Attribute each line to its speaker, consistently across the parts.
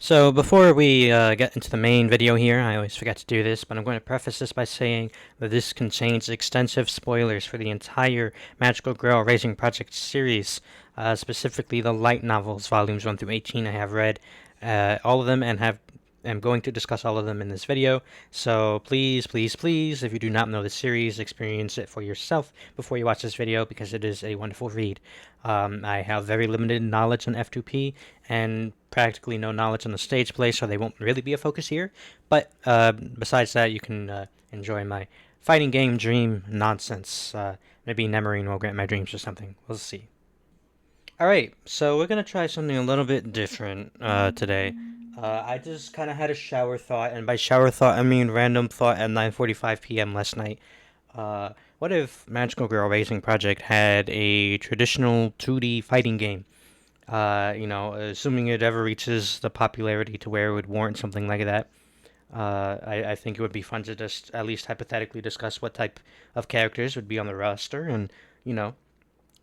Speaker 1: So before we get into the main video here, I always forget to do this, but I'm going to preface this by saying that this contains extensive spoilers for the entire Magical Girl Raising Project series, specifically the light novels, volumes 1 through 18. I have read all of them and am going to discuss all of them in this video. So please, please, please, if you do not know the series, experience it for yourself before you watch this video because it is a wonderful read. I have very limited knowledge on F2P and practically no knowledge on the stage play, so they won't really be a focus here. But besides that, you can enjoy my fighting game dream nonsense. Maybe Nemarine will grant my dreams or something. We'll see. Alright, so we're gonna try something a little bit different today. I just kind of had a shower thought, and by shower thought, I mean random thought at 9:45 p.m. last night. What if Magical Girl Racing Project had a traditional 2D fighting game? Assuming it ever reaches the popularity to where it would warrant something like that. I think it would be fun to just at least hypothetically discuss what type of characters would be on the roster and, you know,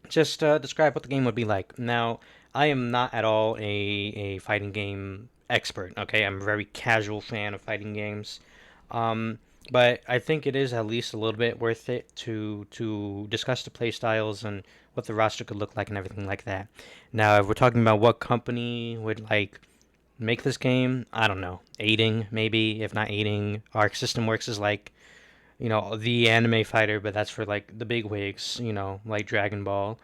Speaker 1: just describe what the game would be like. Now, I am not at all a fighting game expert, okay? I'm a very casual fan of fighting games. Um, but I think it is at least a little bit worth it to discuss the play styles and what the roster could look like and everything like that. Now, if we're talking about what company would like make this game, I don't know. Aiding, maybe. If not aiding, Arc System Works is like, the anime fighter, but that's for like the big wigs, like Dragon Ball.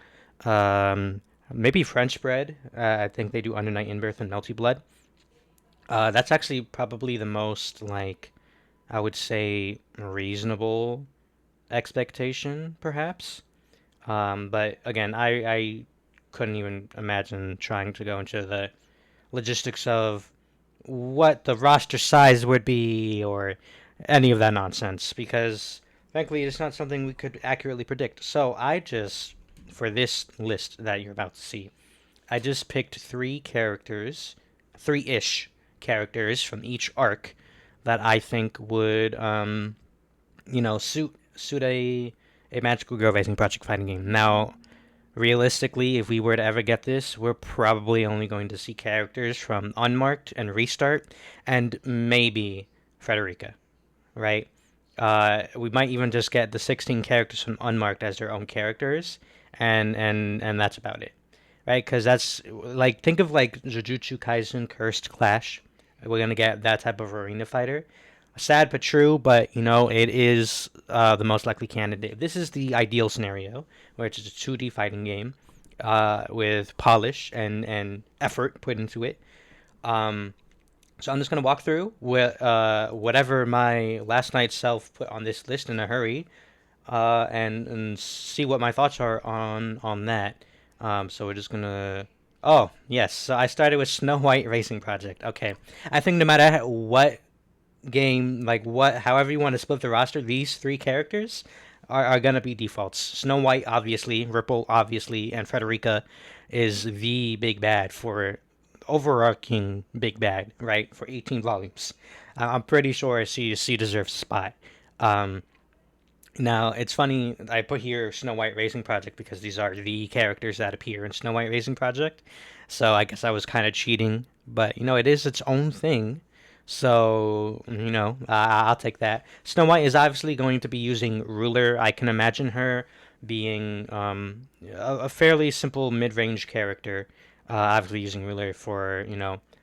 Speaker 1: Maybe French Bread. I think they do Under Night Inbirth and Melty Blood. That's actually probably the most like I would say reasonable expectation, perhaps. But again, I couldn't even imagine trying to go into the logistics of what the roster size would be or any of that nonsense because frankly it's not something we could accurately predict. So I just for this list that you're about to see, I just picked three characters, three-ish characters from each arc that I think would suit a magical girl racing project fighting game. Now, realistically, if we were to ever get this, we're probably only going to see characters from Unmarked and Restart, and maybe Frederica, right? We might even just get the 16 characters from Unmarked as their own characters, and that's about it, right? Because that's like think of like Jujutsu Kaisen Cursed Clash. We're gonna get that type of arena fighter. Sad but true, but it is the most likely candidate. This is the ideal scenario, where it's a 2D fighting game with polish and effort put into it. Um, so I'm just gonna walk through whatever my last night's self put on this list in a hurry, and see what my thoughts are on that. So we're just gonna. Oh yes, so I started with Snow White Racing Project. Okay, I think no matter what game, like however you want to split the roster, these three characters are gonna be defaults. Snow White, obviously, Ripple, obviously, and Frederica is the big bad for overarching big bad, right? For 18 volumes, I'm pretty sure she deserves a spot. Um, Now it's funny I put here Snow White Racing Project because these are the characters that appear in Snow White Racing Project. So I guess I was kind of cheating, but it is its own thing. So I'll take that. Snow White is obviously going to be using ruler. I can imagine her being a fairly simple mid-range character. Obviously using ruler for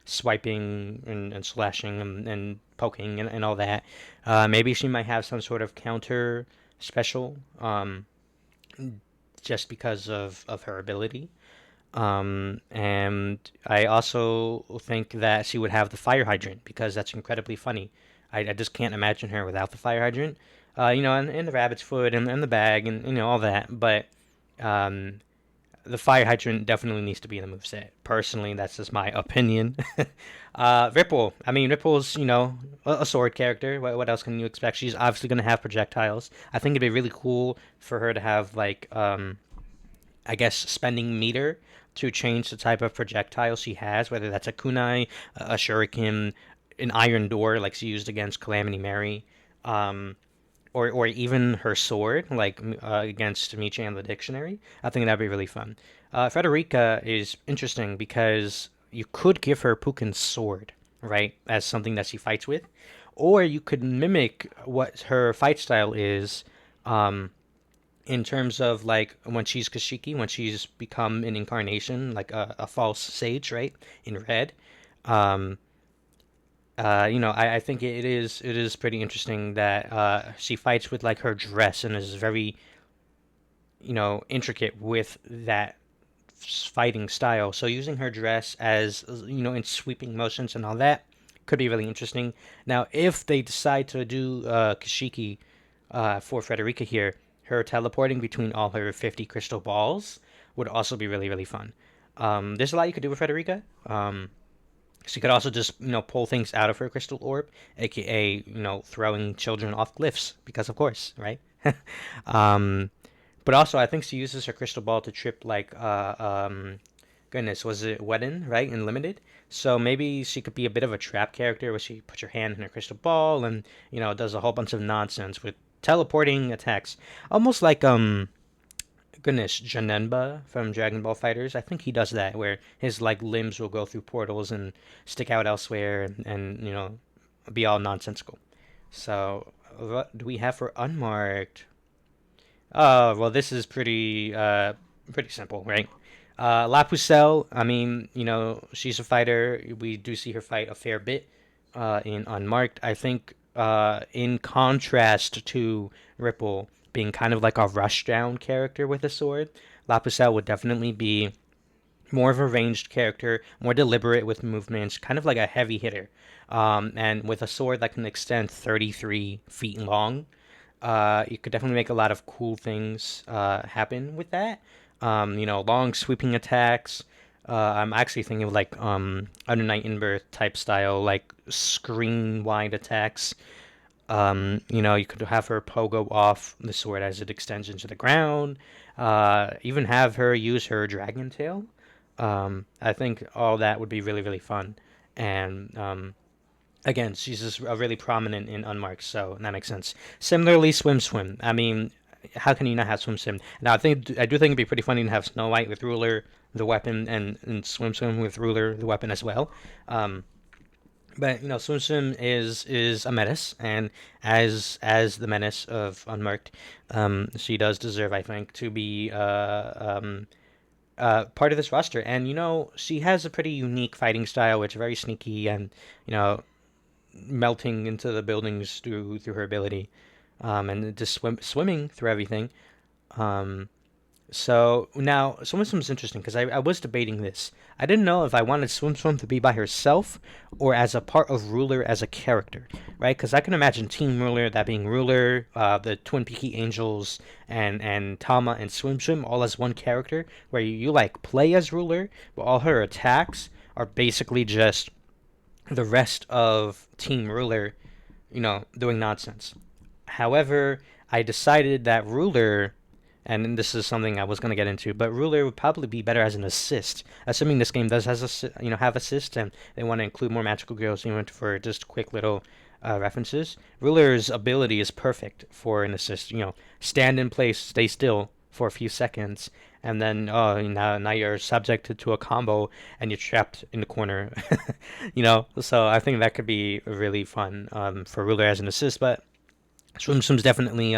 Speaker 1: swiping and slashing and poking and all that. Maybe she might have some sort of counter special, just because of her ability. And I also think that she would have the fire hydrant because that's incredibly funny. I just can't imagine her without the fire hydrant. And the rabbit's foot and the bag and all that. But um, the fire hydrant definitely needs to be in the moveset. Personally, that's just my opinion. Ripple. I mean, Ripple's, a sword character. What else can you expect? She's obviously going to have projectiles. I think it'd be really cool for her to have, like, I guess, spending meter to change the type of projectile she has, whether that's a kunai, a shuriken, an iron door like she used against Calamity Mary. Or even her sword, like against Michi and the dictionary. I think that'd be really fun. Frederica is interesting because you could give her Pukin's sword. right, as something that she fights with, or you could mimic what her fight style is, um, in terms of like when she's Kashiki, when she's become an incarnation, like a false sage, right, in red. Um, I think it is pretty interesting that she fights with like her dress and is very intricate with that fighting style. So using her dress as in sweeping motions and all that could be really interesting. Now, if they decide to do Kashiki for Frederica here, her teleporting between all her 50 crystal balls would also be really really fun. There's a lot you could do with Frederica. She could also just pull things out of her crystal orb, aka throwing children off cliffs because of course, right? um, but also, I think she uses her crystal ball to trip like goodness, was it Wedden, right? In Limited. So maybe she could be a bit of a trap character where she puts her hand in her crystal ball and, does a whole bunch of nonsense with teleporting attacks. Almost like goodness, Janemba from Dragon Ball Fighters. I think he does that where his like limbs will go through portals and stick out elsewhere and be all nonsensical. So what do we have for unmarked? Well, this is pretty simple, right? La Pucelle, I mean, she's a fighter. We do see her fight a fair bit in Unmarked. I think, in contrast to Ripple being kind of like a rushdown character with a sword, La Pucelle would definitely be more of a ranged character, more deliberate with movements, kind of like a heavy hitter. And with a sword that can extend 33 feet long, you could definitely make a lot of cool things happen with that. Long sweeping attacks. I'm actually thinking of like Under Night in Birth type style, like screen wide attacks. You could have her pogo off the sword as it extends into the ground. Even have her use her dragon tail. I think all that would be really, really fun. And again, she's just really prominent in Unmarked, so that makes sense. Similarly, Swim Swim. I mean, how can you not have Swim Swim? Now, I do think it'd be pretty funny to have Snow White with Ruler, the weapon, and Swim Swim with Ruler, the weapon as well. Um, but Swim Swim is a menace, and as the menace of Unmarked, she does deserve, I think, to be part of this roster. And she has a pretty unique fighting style, which is very sneaky and you know melting into the buildings through her ability, and just swimming through everything. Um, so now Swim Swim's interesting because I was debating this. I didn't know if I wanted Swim Swim to be by herself or as a part of Ruler as a character, right? Because I can imagine Team Ruler, that being Ruler, the Twin Peaky Angels, and Tama and Swim Swim all as one character, where you like play as Ruler, but all her attacks are basically just the rest of Team Ruler, doing nonsense. However, I decided that Ruler, and this is something I was going to get into, but Ruler would probably be better as an assist, assuming this game does have assist, and they want to include more magical girls, even for just quick little references. Ruler's ability is perfect for an assist. Stand in place, stay still for a few seconds, and then now you're subjected to a combo and you're trapped in the corner. So I think that could be really fun for Ruler as an assist, but Swim Swim's definitely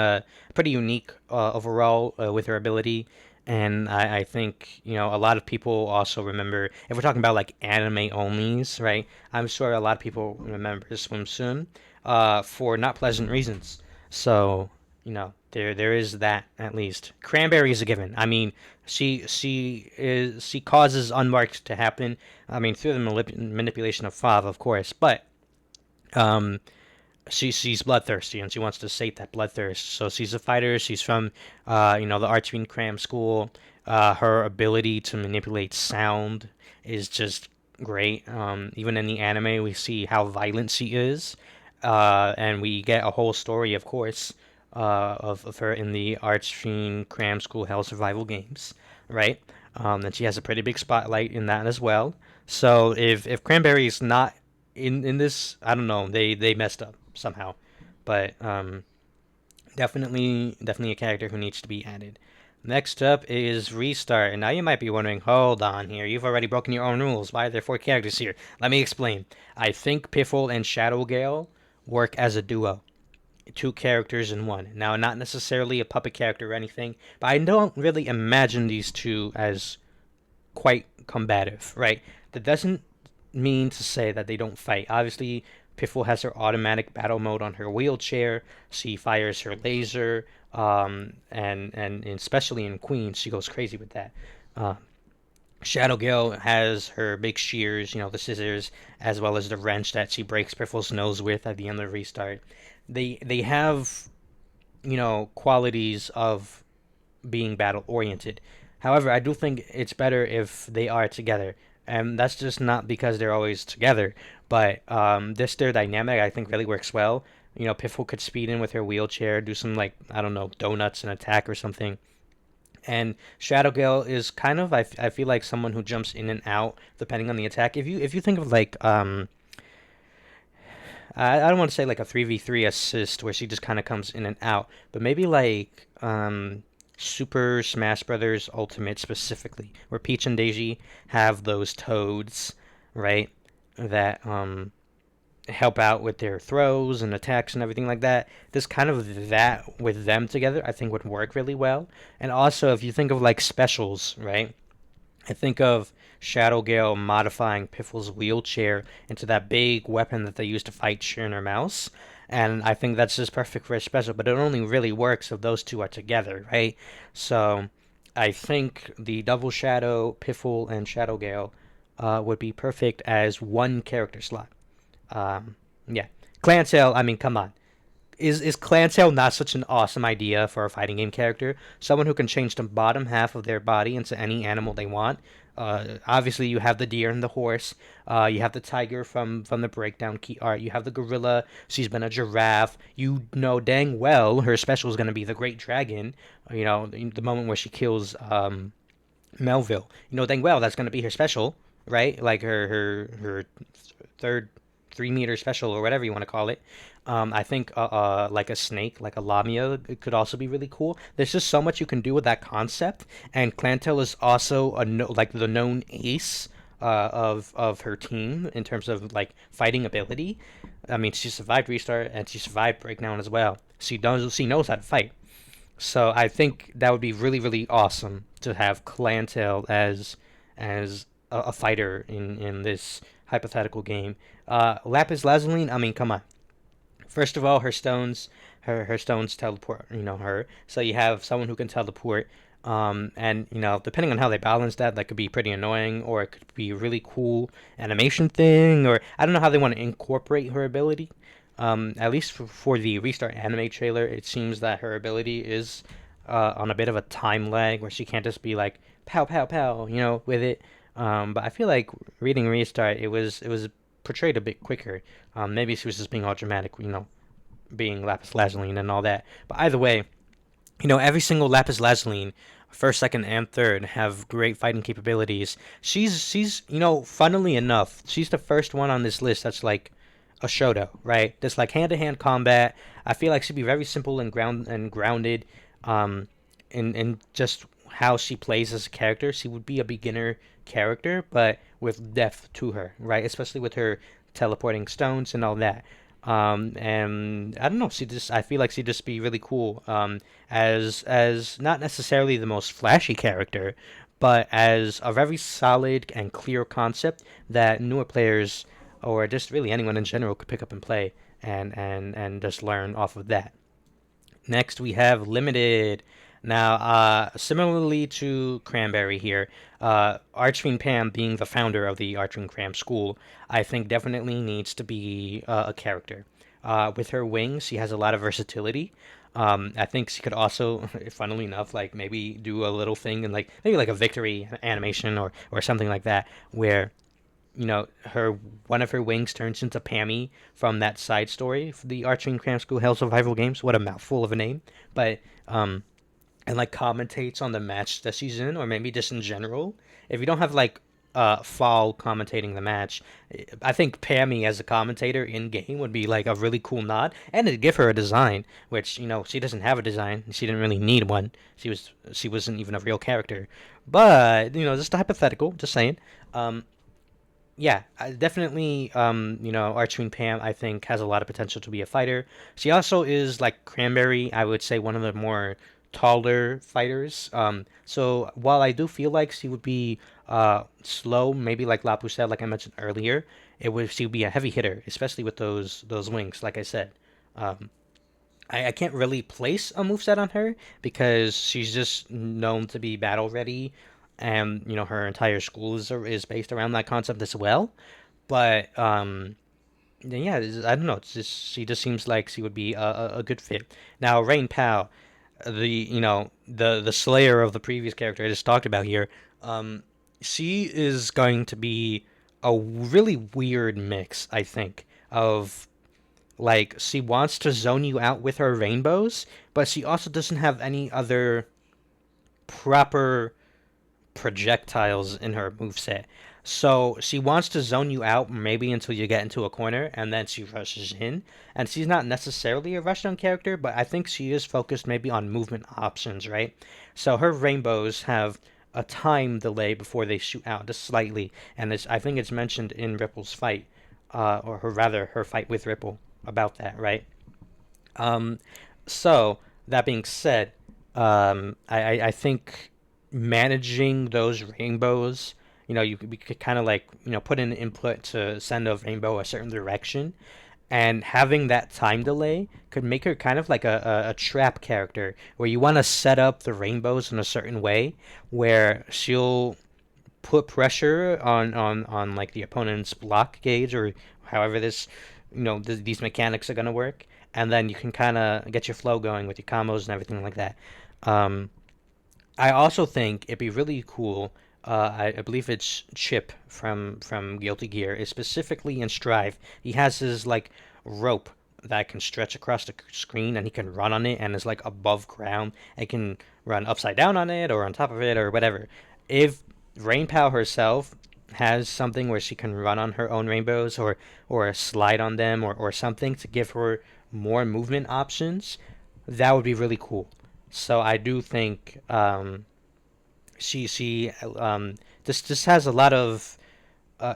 Speaker 1: pretty unique overall with her ability, and I think a lot of people also remember if we're talking about like anime onlys, right? I'm sure a lot of people remember Swim Swim for not pleasant reasons. So there is that at least. Cranberry is a given. I mean, she causes unmarked to happen. I mean through the manipulation of Fav, of course, but um she's bloodthirsty and she wants to sate that bloodthirst. So she's a fighter. She's from the Archfiend Cram school. Her ability to manipulate sound is just great. Even in the anime, we see how violent she is, and we get a whole story, of course, of her in the Archfiend Cram School Hell Survival games, right? And she has a pretty big spotlight in that as well. So if Cranberry is not in this, I don't know, they messed up somehow, but definitely a character who needs to be added. Next up is Restart. And now you might be wondering, hold on here. You've already broken your own rules. Why are there four characters here? Let me explain. I think Piffle and Shadow Gale work as a duo. Two characters in one. Now, not necessarily a puppet character or anything, but I don't really imagine these two as quite combative, right? That doesn't mean to say that they don't fight. Obviously, Piffle has her automatic battle mode on her wheelchair. She fires her laser, and especially in Queen, she goes crazy with that. Uh, Shadow Gale has her big shears, the scissors, as well as the wrench that she breaks Piffle's nose with at the end of the restart. They have qualities of being battle oriented. However, I do think it's better if they are together, and that's just not because they're always together, but this their dynamic I think really works well. Piffle could speed in with her wheelchair, do some like I don't know donuts and attack or something. And Shadowgale is kind of I feel like someone who jumps in and out depending on the attack. If you think of like I don't want to say like a 3v3 assist where she just kind of comes in and out, but maybe like Super Smash Brothers Ultimate specifically, where Peach and Daisy have those toads, right? That help out with their throws and attacks and everything like that. This kind of that with them together, I think would work really well. And also, if you think of like specials, right? I think of Shadow Gale modifying Piffle's wheelchair into that big weapon that they use to fight Shirner Mouse. And I think that's just perfect for a special, but it only really works if those two are together, right? So I think the Double Shadow, Piffle, and Shadow Gale would be perfect as one character slot. Yeah. Clantail, I mean, come on. Is Clantail not such an awesome idea for a fighting game character? Someone who can change the bottom half of their body into any animal they want. Obviously, you have the deer and the horse. You have the tiger from the breakdown key art. You have the gorilla. She's been a giraffe. You know dang well her special is going to be the great dragon. The moment where she kills Melville. You know dang well that's going to be her special, right? Like her third 3 meter special or whatever you want to call it. I think like a snake, like a lamia, it could also be really cool. There's just so much you can do with that concept, and Clantel is also like the known ace of her team in terms of like fighting ability. I mean, she survived restart and she survived breakdown as well. She knows how to fight. So I think that would be really really awesome to have Clantel as a fighter in this hypothetical game. Lapis Lazuli, I mean, come on. First of all, her stones teleport. Her. So you have someone who can teleport. And depending on how they balance that, that could be pretty annoying, or it could be a really cool animation thing, or I don't know how they want to incorporate her ability. At least for the restart anime trailer, it seems that her ability is on a bit of a time lag, where she can't just be like pow pow pow, with it. But I feel like reading restart, it was portrayed a bit quicker. Maybe she was just being all dramatic, being lapis lazuli and all that. But either way, every single lapis lazuli, first, second, and third, have great fighting capabilities. She's funnily enough, she's the first one on this list that's like a shoto, right? That's like hand to hand combat. I feel like she'd be very simple and grounded, in just how she plays as a character. She would be a beginner character, but with depth to her, right? Especially with her teleporting stones and all that. And I don't know. I feel like she'd just be really cool. As not necessarily the most flashy character, but as a very solid and clear concept that newer players or just really anyone in general could pick up and play and just learn off of that. Next, we have Limited. Now, similarly to Cranberry here, Archfiend Pam, being the founder of the Archfiend Cram School, I think definitely needs to be a character. With her wings, she has a lot of versatility. I think she could also, funnily enough, like maybe do a little thing and like maybe like a victory animation or something like that, where her one of her wings turns into Pammy from that side story for the Arching Cram School Hell Survival Games. What a mouthful of a name. But and like commentates on the match that she's in, or maybe just in general. If you don't have like Fall commentating the match. I think Pammy as a commentator in game would be like a really cool nod, and it'd give her a design, which she doesn't have a design. She didn't really need one. She wasn't even a real character, but just a hypothetical. Just saying. Um, yeah, definitely. Archwing Pam, I think, has a lot of potential to be a fighter. She also is like Cranberry. I would say one of the more taller fighters. So while I do feel like she would be slow, maybe like Lapu said, like I mentioned earlier, she would be a heavy hitter, especially with those wings. Like I said, um, I can't really place a moveset on her because she's just known to be battle ready, and her entire school is based around that concept as well. But yeah, I don't know. It's just she just seems like she would be a good fit. Now, Rain Pao, the Slayer of the previous character I just talked about here, she is going to be a really weird mix, I think, of like she wants to zone you out with her rainbows, but she also doesn't have any other proper projectiles in her moveset. So she wants to zone you out maybe until you get into a corner and then she rushes in. And she's not necessarily a rushdown character, but I think she is focused maybe on movement options, right? So her rainbows have a time delay before they shoot out just slightly, and I think it's mentioned in Ripple's fight, or rather her fight with Ripple about that, right? Um, so that being said, I think managing those rainbows, we could kind of like put in input to send a rainbow a certain direction, and having that time delay could make her kind of like a trap character where you want to set up the rainbows in a certain way where she'll put pressure on like the opponent's block gauge or however these mechanics are going to work, and then you can kind of get your flow going with your combos and everything like that. um, I also think it'd be really cool. I believe it's Chip from Guilty Gear is specifically in Strive. He has his like rope that can stretch across the screen, and he can run on it, and is like above ground. And can run upside down on it, or on top of it, or whatever. If Rainpow herself has something where she can run on her own rainbows, or slide on them, or something to give her more movement options, that would be really cool. So I do think she this has a lot of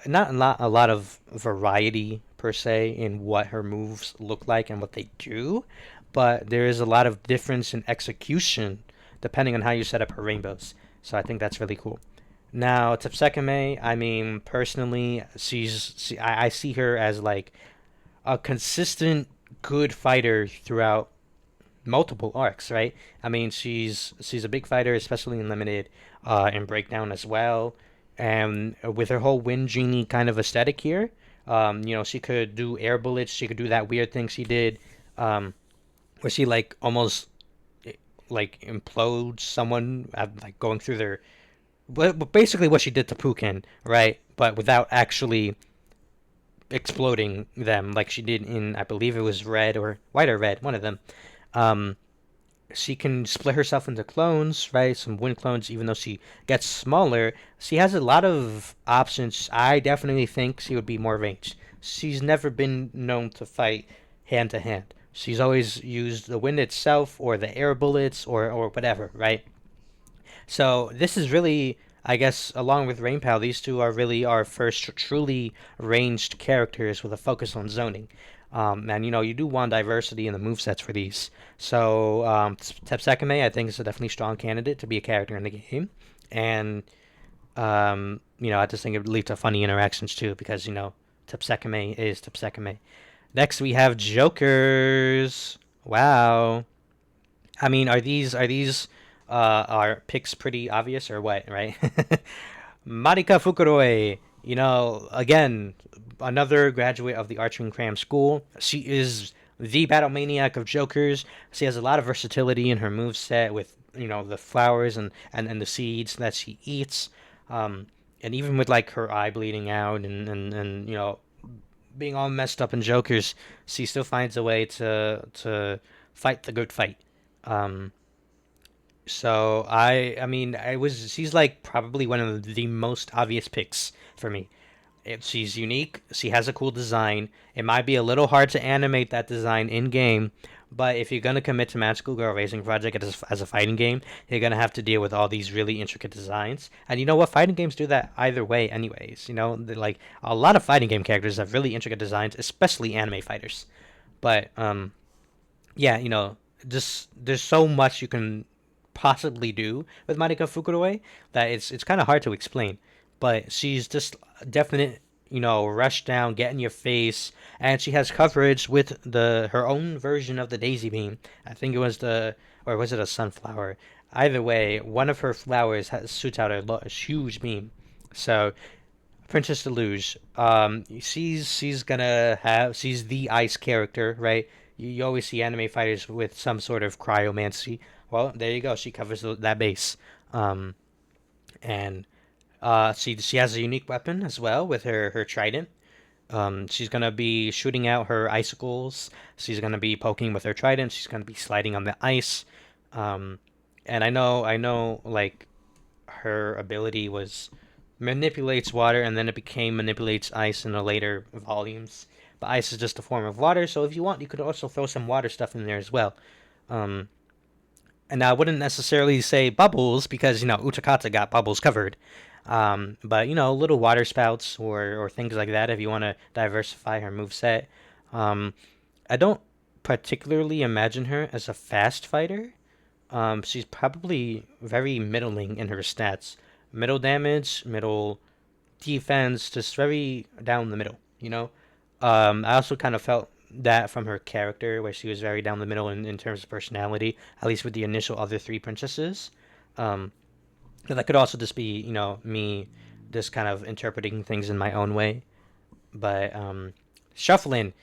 Speaker 1: not a lot of variety per se in what her moves look like and what they do, but there is a lot of difference in execution depending on how you set up her rainbows. So I think that's really cool. Now, Tepsekame, I mean, personally, I see her as like a consistent good fighter throughout multiple arcs, right? I mean, she's a big fighter, especially in limited, and breakdown as well. And with her whole Wind Genie kind of aesthetic here, she could do air bullets. She could do that weird thing she did, where she like almost like implodes someone, like going through their. But basically, what she did to Pukin, right? But without actually exploding them, like she did in, I believe it was red or white or red, one of them. Um, she can split herself into clones, right? Some wind clones, even though she gets smaller. She has a lot of options. I definitely think she would be more ranged. She's never been known to fight hand to hand. She's always used the wind itself or the air bullets or whatever, right? So this is really, I guess, along with Rainpow, these two are really our first truly ranged characters with a focus on zoning. And you do want diversity in the movesets for these. So Tepsekame, I think, is a definitely strong candidate to be a character in the game. And I just think it would lead to funny interactions too, because Tepsekame is Tepsekame. Next we have Jokers. Wow. I mean, are these our picks pretty obvious or what? Right? Marika Fukuroi. Again, another graduate of the Archering Cram School. She is the battle maniac of Jokers. She has a lot of versatility in her move set with the flowers and the seeds that she eats. Um, and even with like her eye bleeding out and being all messed up in Jokers, she still finds a way to fight the good fight. Um, So I mean, I was she's like probably one of the most obvious picks for me. She's unique. She has a cool design. It might be a little hard to animate that design in game, but if you're gonna commit to Magical Girl Racing Project as a fighting game, you're gonna have to deal with all these really intricate designs. And you know what? Fighting games do that either way, anyways. Like a lot of fighting game characters have really intricate designs, especially anime fighters. But yeah, just there's so much you can possibly do with Marika Fukuroi that it's kind of hard to explain. But she's just definite, rush down, get in your face, and she has coverage with the her own version of the daisy beam. I think it was or was it a sunflower? Either way, one of her flowers shoots out a huge beam. So Princess Deluge. She's the ice character, right? You always see anime fighters with some sort of cryomancy. Well, there you go. She covers that base. Um, and she has a unique weapon as well with her trident. She's gonna be shooting out her icicles. She's gonna be poking with her trident. She's gonna be sliding on the ice. Um, and I know, like her ability was manipulates water, and then it became manipulates ice in the later volumes. But ice is just a form of water, so if you want, you could also throw some water stuff in there as well. Um, and I wouldn't necessarily say bubbles because Utakata got bubbles covered. But little water spouts or things like that if you want to diversify her moveset. Um, I don't particularly imagine her as a fast fighter. She's probably very middling in her stats. Middle damage, middle defense, just very down the middle, I also kind of felt that from her character, where she was very down the middle in terms of personality, at least with the initial other three princesses. Um, but that could also just be, me just kind of interpreting things in my own way. But shuffling,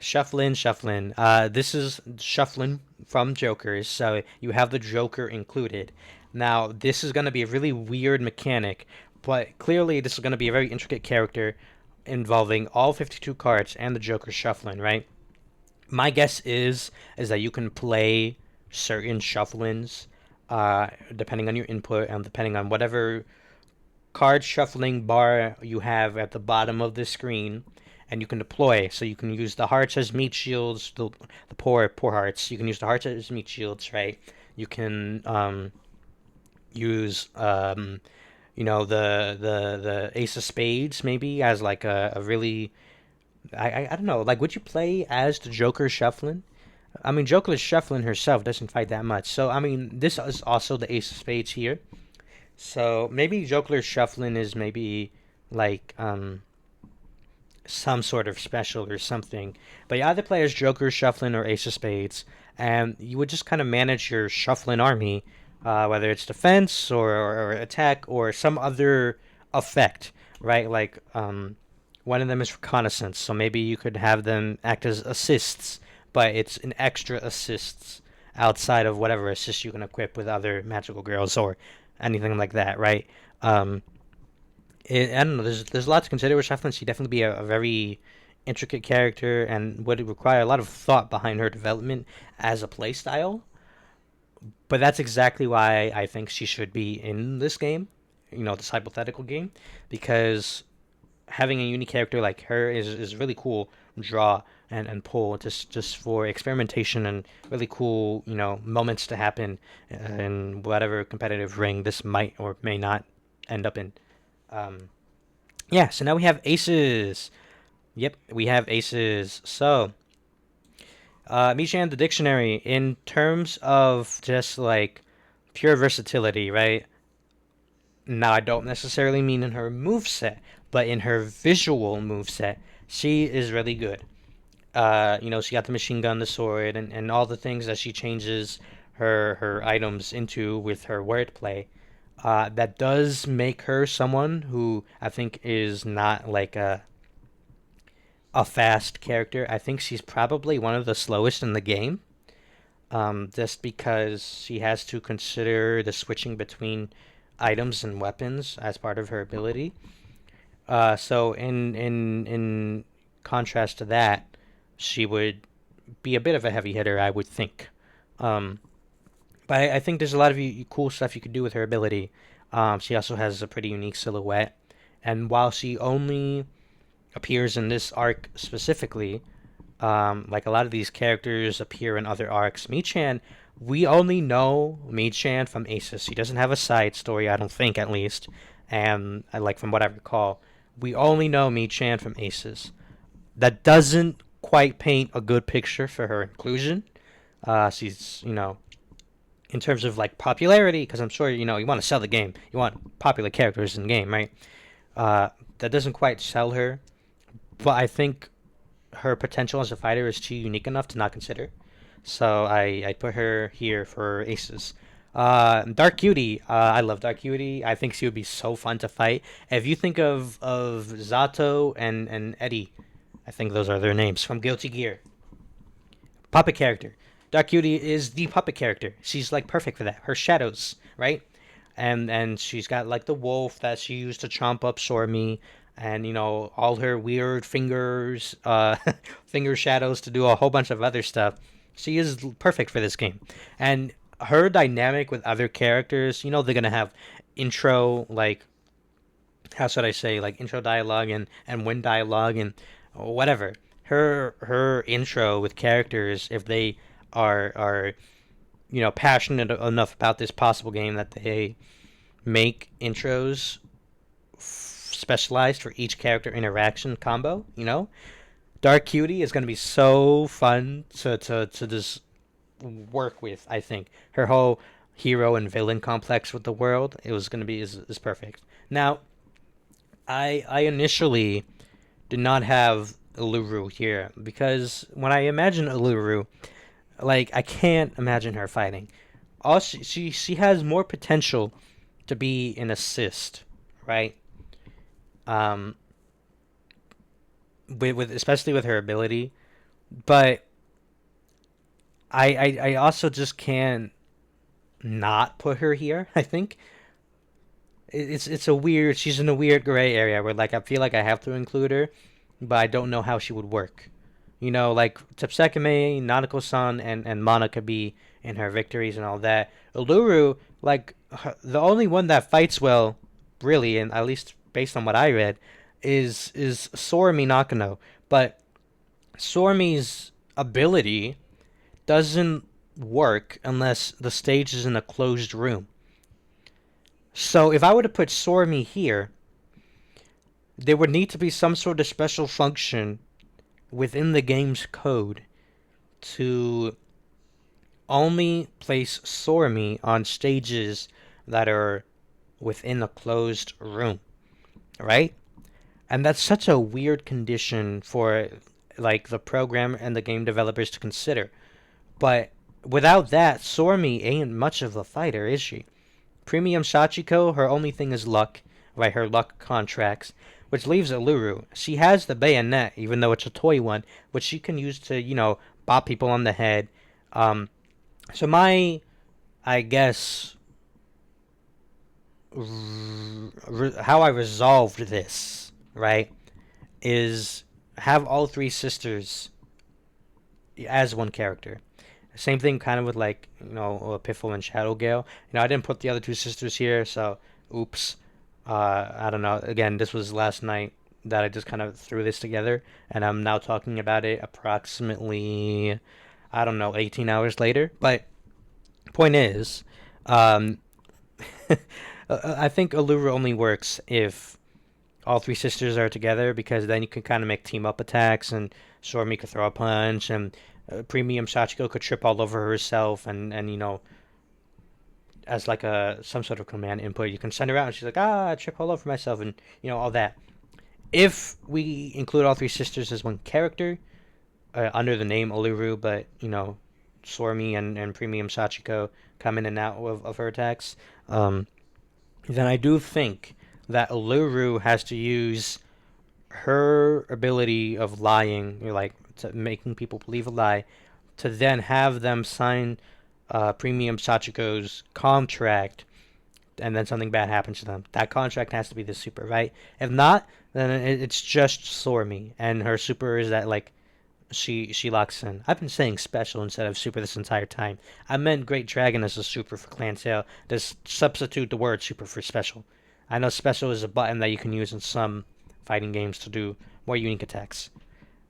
Speaker 1: shuffling. This is shuffling from Jokers, so you have the Joker included. Now, this is going to be a really weird mechanic, but clearly this is going to be a very intricate character involving all 52 cards and the Joker shuffling, right? My guess is that you can play certain shufflings depending on your input and depending on whatever card shuffling bar you have at the bottom of the screen, and you can deploy. So you can use the hearts as meat shields, the poor hearts. You can use the hearts as meat shields, right? You can use the ace of spades maybe as like a really I don't know, like would you play as the Joker shuffling? I mean, Joker shuffling herself doesn't fight that much, so I mean this is also the ace of spades here. So maybe Joker shuffling is maybe like some sort of special or something. But you either play as Joker shuffling or Ace of Spades, and you would just kind of manage your shuffling army, whether it's defense or attack or some other effect, right? Like one of them is reconnaissance, so maybe you could have them act as assists, but it's an extra assists outside of whatever assist you can equip with other magical girls or anything like that, right? Um, I don't know. There's a lot to consider with Shufflin. She'd definitely be a very intricate character and would require a lot of thought behind her development as a playstyle. But that's exactly why I think she should be in this game, this hypothetical game, because having a unique character like her is really cool. Draw and pull just for experimentation and really cool moments to happen in whatever competitive ring this might or may not end up in. Um, yeah, so now we have aces. Yep, we have aces. So, Michan, the dictionary, in terms of just like pure versatility, right? Now, I don't necessarily mean in her move set, but in her visual move set, she is really good. She got the machine gun, the sword, and all the things that she changes her items into with her wordplay. That does make her someone who I think is not like a fast character. I think she's probably one of the slowest in the game, just because she has to consider the switching between items and weapons as part of her ability. So in contrast to that, she would be a bit of a heavy hitter, I would think. Um, But I think there's a lot of cool stuff you could do with her ability. She also has a pretty unique silhouette, and while she only appears in this arc specifically, like a lot of these characters appear in other arcs. Mii-chan, we only know Mii-chan from Aces. He doesn't have a side story, I don't think, at least. And like from what I recall, we only know Mii-chan from Aces. That doesn't quite paint a good picture for her inclusion. She's, in terms of like popularity, because I'm sure you want to sell the game, you want popular characters in the game, right? That doesn't quite sell her, but I think her potential as a fighter is too unique enough to not consider. So I put her here for aces. Dark Cutie, I love Dark Cutie. I think she would be so fun to fight. If you think of Zato and Eddie, I think those are their names from Guilty Gear. Puppet character. Dark Cutie is the puppet character. She's like perfect for that. Her shadows, right? And she's got like the wolf that she used to chomp up Sormi, and all her weird fingers, finger shadows to do a whole bunch of other stuff. She is perfect for this game, and her dynamic with other characters. They're gonna have intro, like, how should I say, like intro dialogue and win dialogue and whatever. Her intro with characters, if they are passionate enough about this possible game, that they make intros specialized for each character interaction combo. Dark Cutie is going to be so fun to just work with. I think her whole hero and villain complex with the world, it was going to be is perfect. Now, I initially did not have Uluru here because when I imagine Uluru, like, I can't imagine her fighting. All she has more potential to be an assist, right? Um, with especially with her ability, but I also just can't not put her here. I think it's a weird. She's in a weird gray area where, like, I feel like I have to include her, but I don't know how she would work. Like Tepsekime, Nanako-san, and Mana could be in her victories and all that. Uluru, like, the only one that fights well, really, and at least based on what I read, is Sorumi Nakano. But Sorumi's ability doesn't work unless the stage is in a closed room. So if I were to put Sorumi here, there would need to be some sort of special function within the game's code to only place Sorumi on stages that are within a closed room, right? And that's such a weird condition for, like, the program and the game developers to consider. But without that, Sorumi ain't much of a fighter, is she? Premium Sachiko, her only thing is luck, right? Her luck contracts, which leaves Uluru. She has the bayonet, even though it's a toy one, which she can use to, bop people on the head. So I guess, how I resolved this, right, is have all three sisters as one character. Same thing kind of with, like, Piffle and Shadowgale. I didn't put the other two sisters here, so oops. I don't know. Again, this was last night that I just kind of threw this together, and I'm now talking about it approximately, I don't know, 18 hours later. But point is, um, I think Allura only works if all three sisters are together, because then you can kind of make team up attacks, and Stormy could throw a punch, and Premium Sachiko could trip all over herself, and as like a some sort of command input, you can send her out, and she's like, I trip all over myself, and all that. If we include all three sisters as one character under the name Oluru, but Sormi and Premium Sachiko come in and out of her attacks, then I do think that Oluru has to use her ability of lying, like, to making people believe a lie, to then have them sign Premium Sachiko's contract, and then something bad happens to them. That contract has to be the super, right? If not, then it's just Sormi, and her super is that, like, she locks in. I've been saying special instead of super this entire time. I meant Great Dragon as a super for Clan Tail. Just substitute the word super for special. I know special is a button that you can use in some fighting games to do more unique attacks.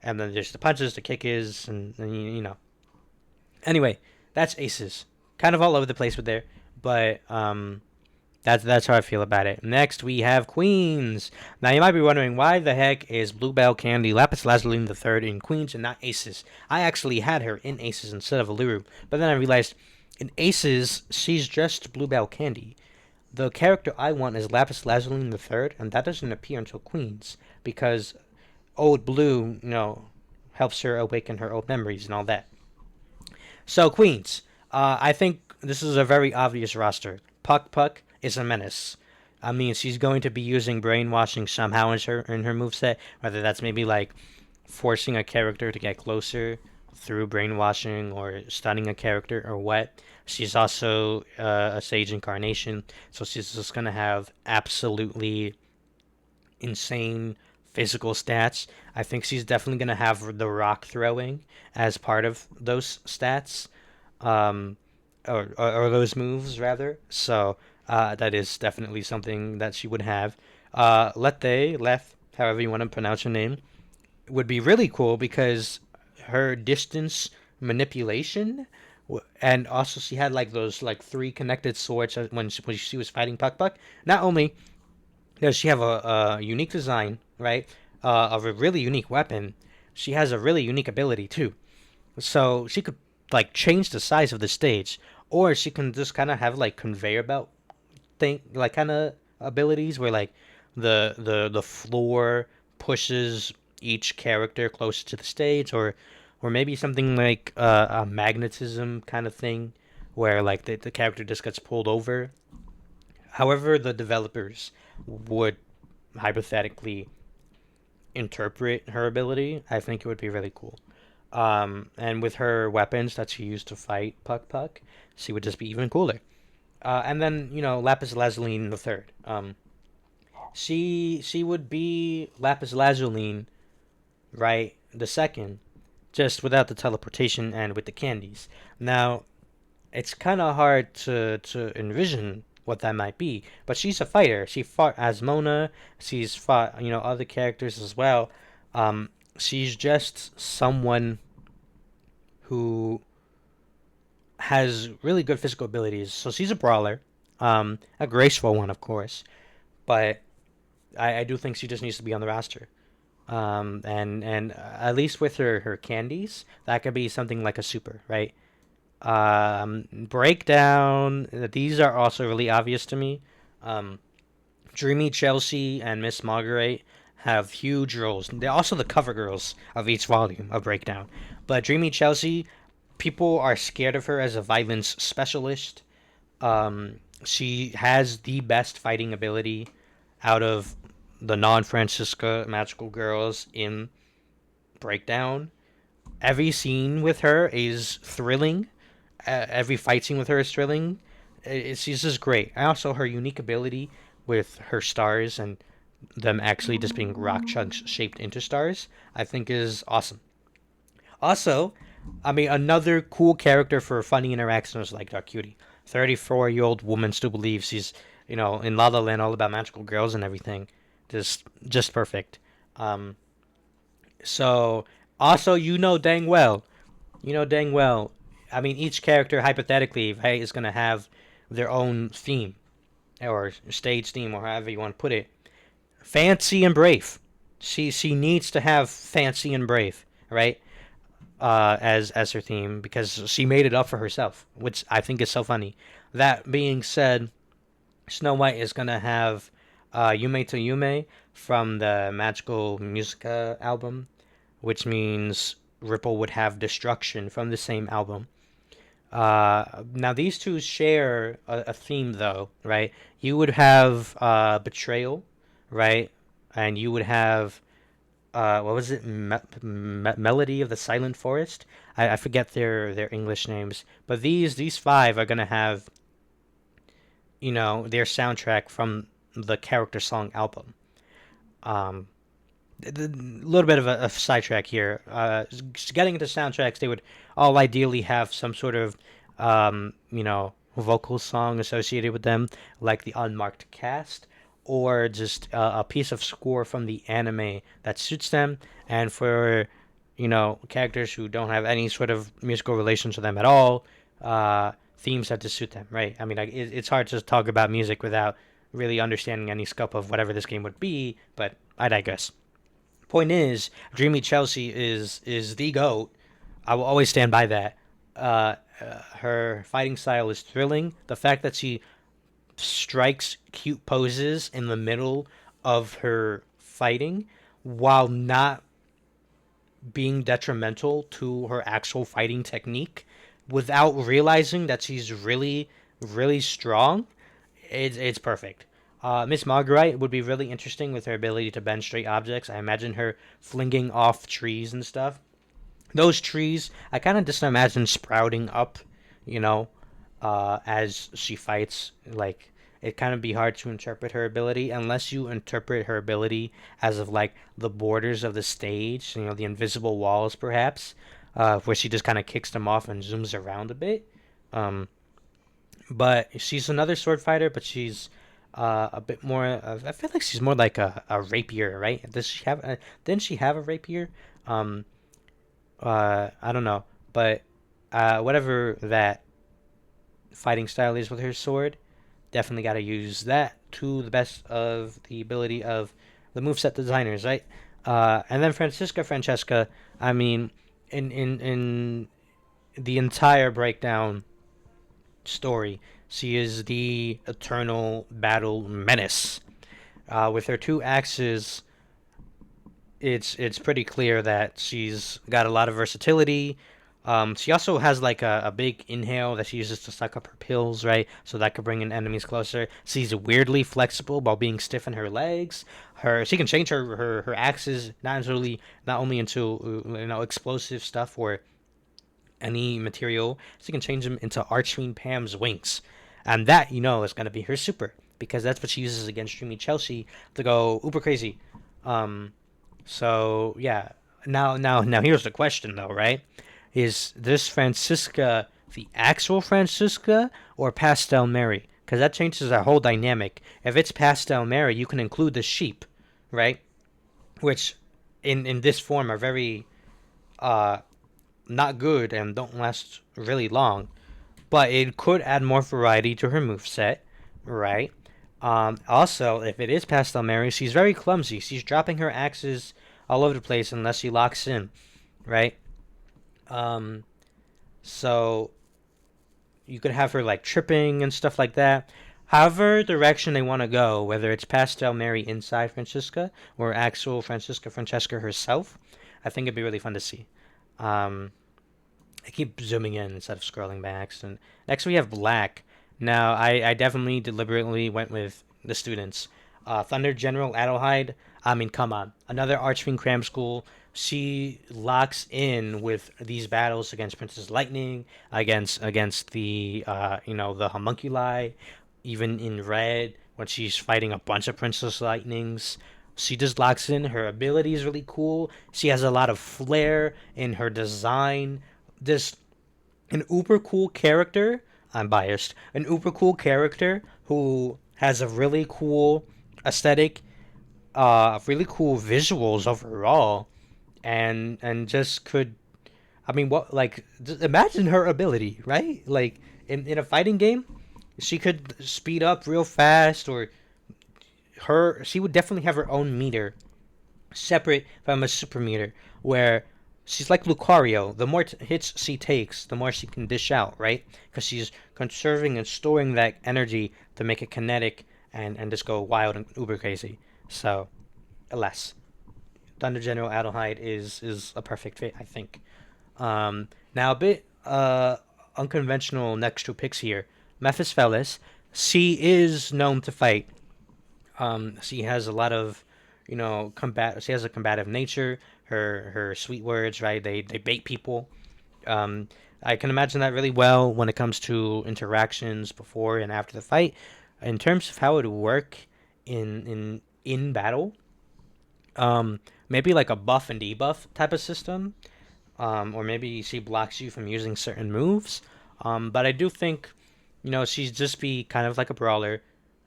Speaker 1: And then there's the punches, the kick is, and you know. Anyway, that's aces. Kind of all over the place with there, but that's how I feel about it. Next, we have Queens. Now, you might be wondering, why the heck is Bluebell Candy Lapis Lazuli the third in Queens and not Aces? I actually had her in Aces instead of Aluru, but then I realized in Aces, she's just Bluebell Candy. The character I want is Lapis Lazuli the third, and that doesn't appear until Queens, because old Blue, helps her awaken her old memories and all that. So, Queens. I think this is a very obvious roster. Puck Puck is a menace. I mean, she's going to be using brainwashing somehow in her moveset, whether that's maybe like forcing a character to get closer through brainwashing or stunning a character or what. She's also a Sage Incarnation, so she's just going to have absolutely insane physical stats. I think she's definitely going to have the rock throwing as part of those stats, um, or those moves rather. So that is definitely something that she would have. Leth, however you want to pronounce her name, would be really cool because her distance manipulation, and also she had like those like three connected swords when she was fighting Puck Puck. Not only does she have a unique design, right, of a really unique weapon, she has a really unique ability too. So she could like change the size of the stage, or she can just kind of have like conveyor belt thing, like kind of abilities where like the floor pushes each character closer to the stage, or maybe something like a magnetism kind of thing, where like the character just gets pulled over. However, the developers would hypothetically interpret her ability, I think it would be really cool. And with her weapons that she used to fight Puck Puck, she would just be even cooler. And then Lapis Lazuli the third. She would be Lapis Lazuli, right? The second, just without the teleportation and with the candies. Now it's kind of hard to envision what that might be, but she's a fighter. She fought as Mona. She's fought other characters as well. She's just someone who has really good physical abilities. So she's a brawler, a graceful one, of course. But I do think she just needs to be on the roster. And at least with her candies, that could be something like a super, right? Breakdown. These are also really obvious to me. Um, Dreamy Chelsea and Miss Margaret have huge roles. They're also the cover girls of each volume of Breakdown. But Dreamy Chelsea, people are scared of her as a violence specialist. She has the best fighting ability out of the non-Francisca magical girls in Breakdown. Every scene with her is thrilling. Every fight scene with her is thrilling. She's just great. And also her unique ability with her stars and them actually just being rock chunks shaped into stars, I think is awesome. Also, I mean, another cool character for funny interactions like Dark Cutie. 34-year-old woman still believes she's, in La La Land all about magical girls and everything. Just perfect. Um, so, also, dang well, I mean, each character, hypothetically, right, is going to have their own theme, or stage theme, or however you want to put it. Fancy and brave. She needs to have fancy and brave, right? As her theme because she made it up for herself, which I think is so funny. That being said, Snow White is gonna have Yume to Yume from the Magical Musica album, which means Ripple would have Destruction from the same album. Now these two share a theme though, right? You would have Betrayal, right? And you would have what was it? Melody of the Silent Forest. I forget their English names, but these five are gonna have their soundtrack from the character song album. Um, A little bit of a sidetrack here. Getting into soundtracks, they would all ideally have some sort of, vocal song associated with them, like the unmarked cast, or just a piece of score from the anime that suits them. And for, characters who don't have any sort of musical relation to them at all, themes have to suit them, right? I mean, it's hard to talk about music without really understanding any scope of whatever this game would be, but I digress. Point is, Dreamy Chelsea is the goat. I will always stand by that. Her fighting style is thrilling. The fact that she strikes cute poses in the middle of her fighting, while not being detrimental to her actual fighting technique, without realizing that she's really, really strong, it's perfect. Miss Marguerite would be really interesting with her ability to bend straight objects. I imagine her flinging off trees and stuff. Those trees, I kind of just imagine sprouting up, you know, as she fights. Like, it kind of be hard to interpret her ability unless you interpret her ability as of like the borders of the stage, the invisible walls, perhaps, where she just kind of kicks them off and zooms around a bit. Um, but she's another sword fighter, but she's a bit more. I feel like she's more like a rapier, right? Does she have? Didn't she have a rapier? Um, I don't know, but whatever that fighting style is with her sword, definitely got to use that to the best of the ability of the moveset designers, right? And then Francesca, I mean, in the entire breakdown story, she is the eternal battle menace. With her two axes, it's pretty clear that she's got a lot of versatility. She also has like a big inhale that she uses to suck up her pills, right? So that could bring in enemies closer. She's weirdly flexible while being stiff in her legs. She can change her axes not only into explosive stuff or any material. She can change them into Archfiend Pam's wings, and that is gonna be her super because that's what she uses against Dreamy Chelsea to go uber crazy. Um, so yeah. Now, here's the question though, right? Is this Francisca the actual Francisca or Pastel Mary? Because that changes our whole dynamic. If it's Pastel Mary, you can include the sheep, right? Which, in this form, are very uh not good and don't last really long. But it could add more variety to her moveset, right? Also, if it is Pastel Mary, she's very clumsy. She's dropping her axes all over the place unless she locks in, right? Um, so you could have her like tripping and stuff like that. However direction they want to go, whether it's Pastel Mary inside Francesca or actual Francesca herself, I think it'd be really fun to see. Um, I keep zooming in instead of scrolling back. And next we have Black. Now I definitely deliberately went with the students. Thunder General Adelheid. I mean, come on, another Archfiend Cram School. She locks in with these battles against Princess Lightning, against the the homunculi, even in red when she's fighting a bunch of Princess Lightnings. She just locks in. Her ability is really cool. She has a lot of flair in her design. This an uber cool character. I'm biased. An uber cool character who has a really cool aesthetic, really cool visuals overall, and just could. I mean, what like just imagine her ability, right? Like in a fighting game, she could speed up real fast, or she would definitely have her own meter separate from a super meter where she's like Lucario. The more hits she takes, the more she can dish out, right? Because she's conserving and storing that energy to make it kinetic and just go wild and uber crazy. So, alas, Thunder General Adelheid is a perfect fit, I think. Now a bit unconventional next two picks here. Mephistopheles. She is known to fight. She has a lot of, combat. She has a combative nature. Her sweet words, right? They bait people. Um, I can imagine that really well when it comes to interactions before and after the fight. In terms of how it would work in battle, Maybe like a buff and debuff type of system, or maybe she blocks you from using certain moves. But I do think, she'd just be kind of like a brawler,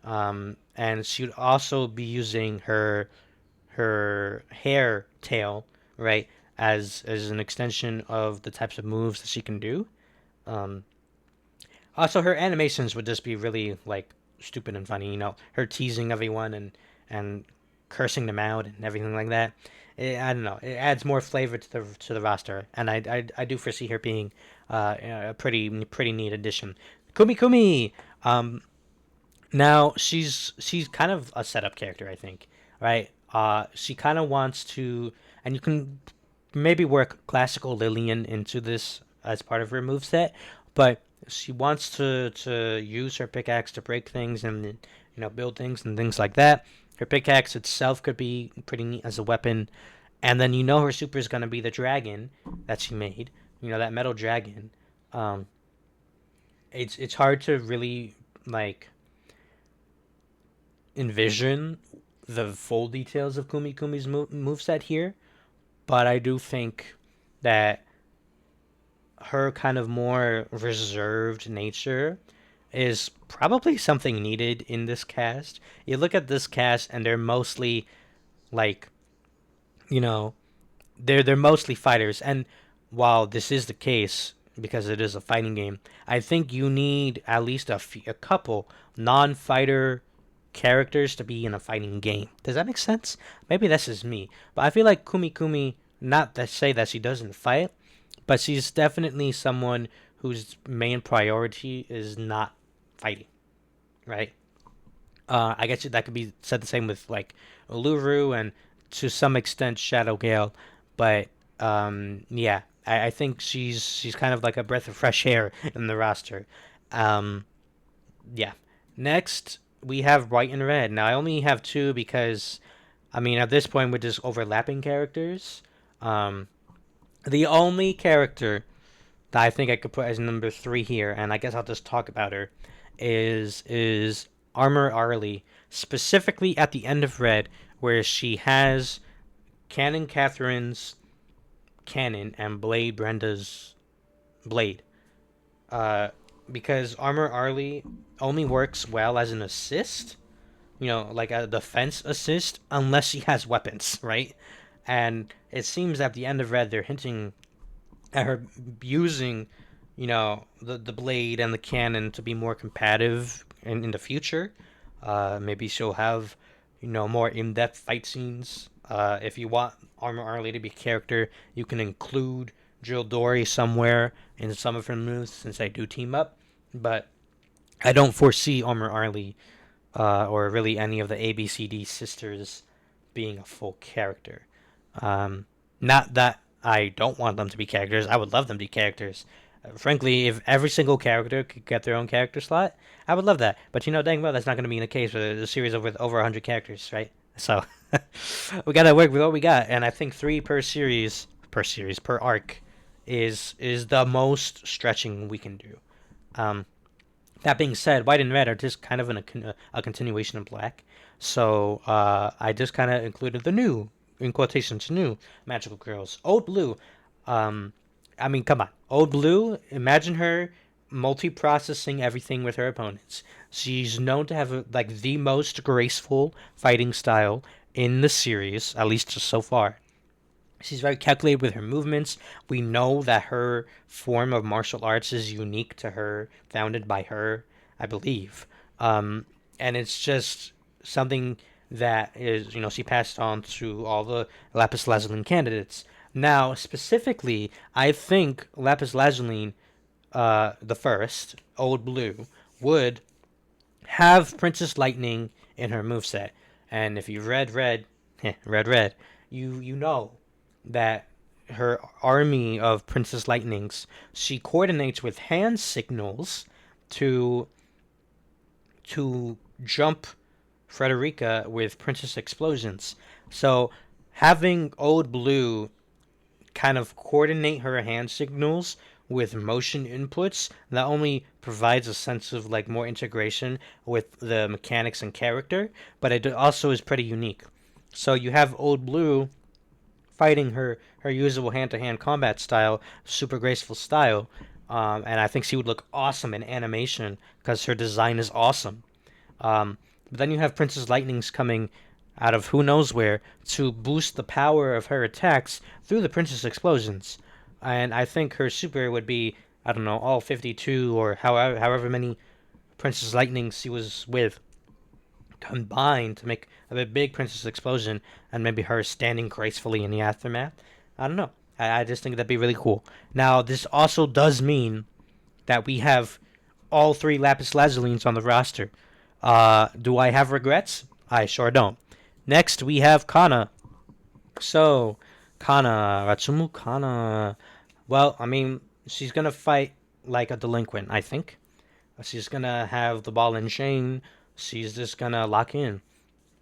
Speaker 1: and she'd also be using her hair tail, right, as an extension of the types of moves that she can do. Um, Also, her animations would just be really like stupid and funny. Her teasing everyone and cursing them out and everything like that. I don't know. It adds more flavor to the roster, and I do foresee her being a pretty neat addition. Kumi Kumi. Um, Now she's kind of a setup character, I think, right? She kind of wants to, and you can maybe work classical Lillian into this as part of her moveset, but she wants to use her pickaxe to break things and build things and things like that. Her pickaxe itself could be pretty neat as a weapon, and then her super is gonna be the dragon that she made. That metal dragon. Um, it's hard to really like envision the full details of Kumi Kumi's moveset here, but I do think that her kind of more reserved nature is probably something needed in this cast. You look at this cast and they're mostly like, you know, they're mostly fighters, and while this is the case because it is a fighting game, I think you need at least a couple non-fighter characters to be in a fighting game. Does that make sense? Maybe that's just me, but I feel like Kumi Kumi, not to say that she doesn't fight, but she's definitely someone whose main priority is not fighting, right? I guess that could be said the same with like Uluru and to some extent Shadow Gale, but yeah, I think she's kind of like a breath of fresh air in the roster. Um, yeah. Next we have White and Red. Now I only have two because I mean at this point we're just overlapping characters. Um, the only character that I think I could put as number three here, and I guess I'll just talk about her, is Armor Arlie, specifically at the end of Red, where she has Canon Catherine's cannon and Blade Brenda's blade. Uh, because Armor Arlie only works well as an assist, like a defense assist, unless she has weapons, right? And it seems at the end of Red, they're hinting at her using, the blade and the cannon to be more competitive in the future. Maybe she'll have, more in-depth fight scenes. If you want Armor Arlie to be a character, you can include Jill Dory somewhere in some of her moves since they do team up. But I don't foresee Armor Arlie or really any of the ABCD sisters being a full character. Um, Not that I don't want them to be characters. I would love them to be characters. Frankly, if every single character could get their own character slot, I would love that. But dang well, that's not going to be the case with a series with over 100 characters, right? So we got to work with what we got, and I think three per arc is the most stretching we can do. Um, that being said, white and red are just kind of a continuation of black. So I just kind of included the new, in quotations, new magical girls. Old Blue. Um, I mean, come on. Old Blue, imagine her multi-processing everything with her opponents. She's known to have like the most graceful fighting style in the series, at least so far. She's very calculated with her movements. We know that her form of martial arts is unique to her, founded by her, I believe. Um, and it's just something that is, she passed on to all the Lapis Lazuli candidates. Now, specifically, I think Lapis Lazuli, the first, Old Blue, would have Princess Lightning in her moveset. And if you've read Red, you know that her army of Princess Lightnings, she coordinates with hand signals to to jump Frederica with Princess Explosions. So having Old Blue kind of coordinate her hand signals with motion inputs not only provides a sense of like more integration with the mechanics and character, but it also is pretty unique. So you have Old Blue fighting her usual hand-to-hand combat style, super graceful style, and I think she would look awesome in animation because her design is awesome. But then you have Princess Lightning's coming out of who knows where to boost the power of her attacks through the Princess Explosions, and I think her super would be, I don't know, all 52 or however many Princess Lightnings she was with combined to make a big Princess Explosion, and maybe her standing gracefully in the aftermath. I don't know. I just think that'd be really cool. Now, this also does mean that we have all three Lapis Lazulines on the roster. Do I have regrets? I sure don't. Next, we have Kana. So, Ratsumu Kana. Well, I mean, she's gonna fight like a delinquent, I think. She's gonna have the ball and chain. She's just gonna lock in.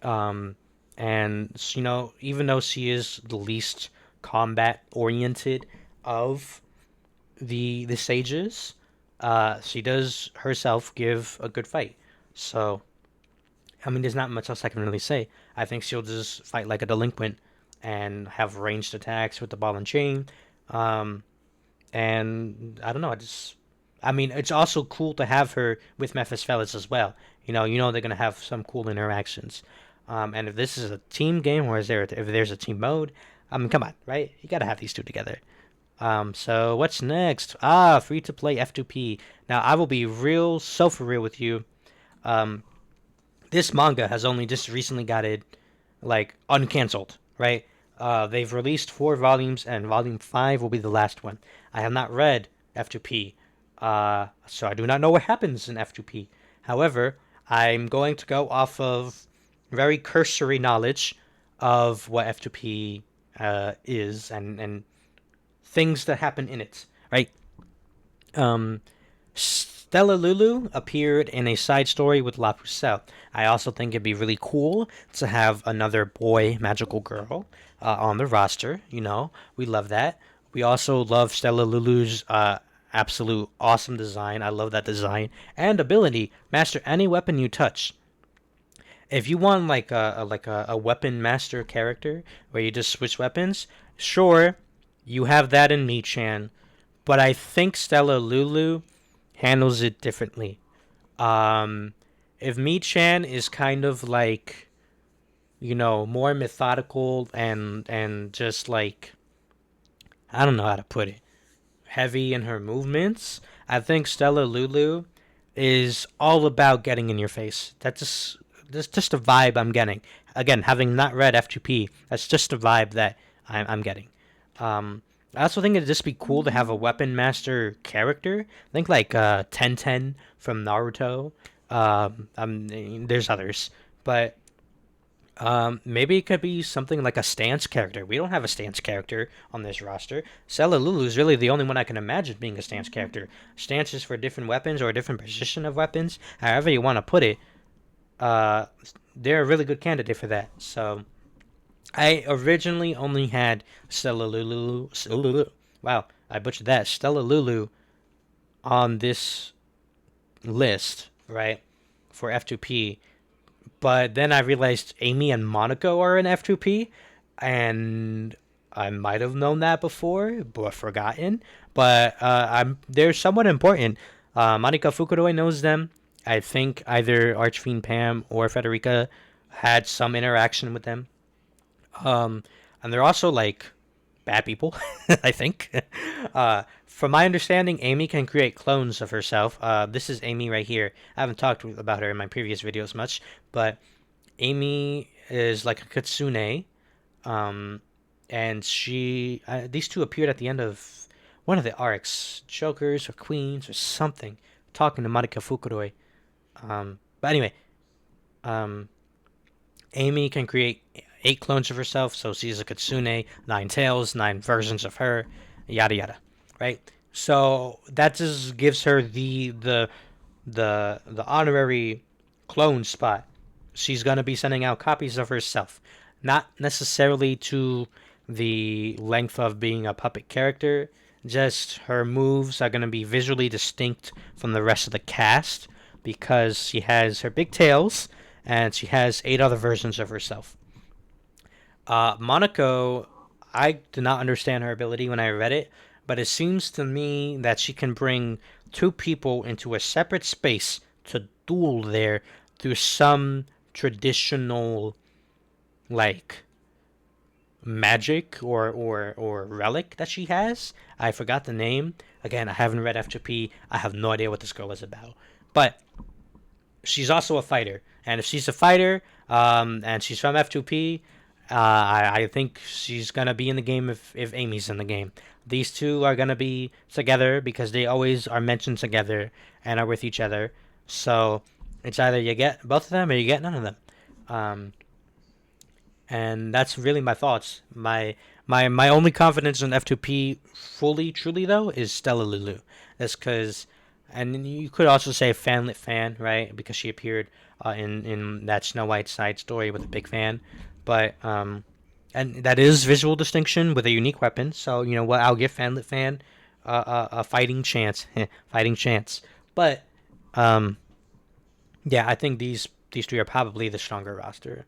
Speaker 1: Um, and even though she is the least combat oriented of the sages, she does herself give a good fight. So I mean, there's not much else I can really say. I think she'll just fight like a delinquent and have ranged attacks with the ball and chain. Um, and I don't know. I mean, it's also cool to have her with Mephistopheles as well. They're gonna have some cool interactions. And if this is a team game, or if there's a team mode, I mean, come on, right? You gotta have these two together. So what's next? Free to play F2P. Now I will be so for real with you. Um, this manga has only just recently got it like uncanceled, right? They've released 4 volumes, and volume 5 will be the last one. I have not read F2P, so I do not know what happens in F2P. However, I'm going to go off of very cursory knowledge of what F2P is, and things that happen in it, right? Um, Stella Lulu appeared in a side story with La Pucelle. I also think it'd be really cool to have another boy magical girl on the roster. We love that. We also love Stella Lulu's absolute awesome design. I love that design and ability. Master any weapon you touch. If you want like a weapon master character where you just switch weapons, sure, you have that in Mii-chan, but I think Stella Lulu handles it differently. Um, if Mii-chan is kind of like, more methodical and just like, I don't know how to put it, heavy in her movements, I think Stella Lulu is all about getting in your face. That's just a vibe I'm getting. Again, having not read F2P, that's just a vibe that I'm getting. I also think it'd just be cool to have a weapon master character. I think like Ten from Naruto. There's others, but maybe it could be something like a stance character. We don't have a stance character on this roster. Stella Lulu is really the only one I can imagine being a stance character. Stances for different weapons or a different position of weapons, however you want to put it. Uh, they're a really good candidate for that. So I originally only had Stella Lulu. Wow, I butchered that. Stella Lulu on this list, right, for F2P. But then I realized Amy and Monaco are in F2P, and I might have known that before, but forgotten. But they're somewhat important. Marika Fukuroi knows them. I think either Archfiend Pam or Federica had some interaction with them. And they're also like bad people, I think. From my understanding, Amy can create clones of herself. This is Amy right here. I haven't talked about her in my previous videos much, but Amy is like a kitsune, um, and these two appeared at the end of one of the arcs, Jokers or Queens or something, talking to Marika Fukuroi. But anyway, um, Amy can create 8 clones of herself, so she's a kitsune, 9 tails, 9 versions of her, yada yada, right? So that just gives her the honorary clone spot. She's gonna be sending out copies of herself, not necessarily to the length of being a puppet character. Just her moves are gonna be visually distinct from the rest of the cast because she has her big tails and she has 8 other versions of herself. Monaco, I did not understand her ability when I read it, but it seems to me that she can bring two people into a separate space to duel there through some traditional, like, magic or relic that she has. I forgot the name. Again, I haven't read F2P. I have no idea what this girl is about. But she's also a fighter, and if she's a fighter, and she's from F2P, I think she's gonna be in the game if Amy's in the game. These two are gonna be together because they always are mentioned together and are with each other. So it's either you get both of them or you get none of them. Um, and that's really my thoughts. My only confidence in F2P fully truly though is Stella Lulu. That's because, and you could also say fanlit fan, right? Because she appeared in that Snow White side story with a big fan, but and that is visual distinction with a unique weapon. So you know what? I'll give fanlit fan a fighting chance, fighting chance. But um, yeah, I think these three are probably the stronger roster.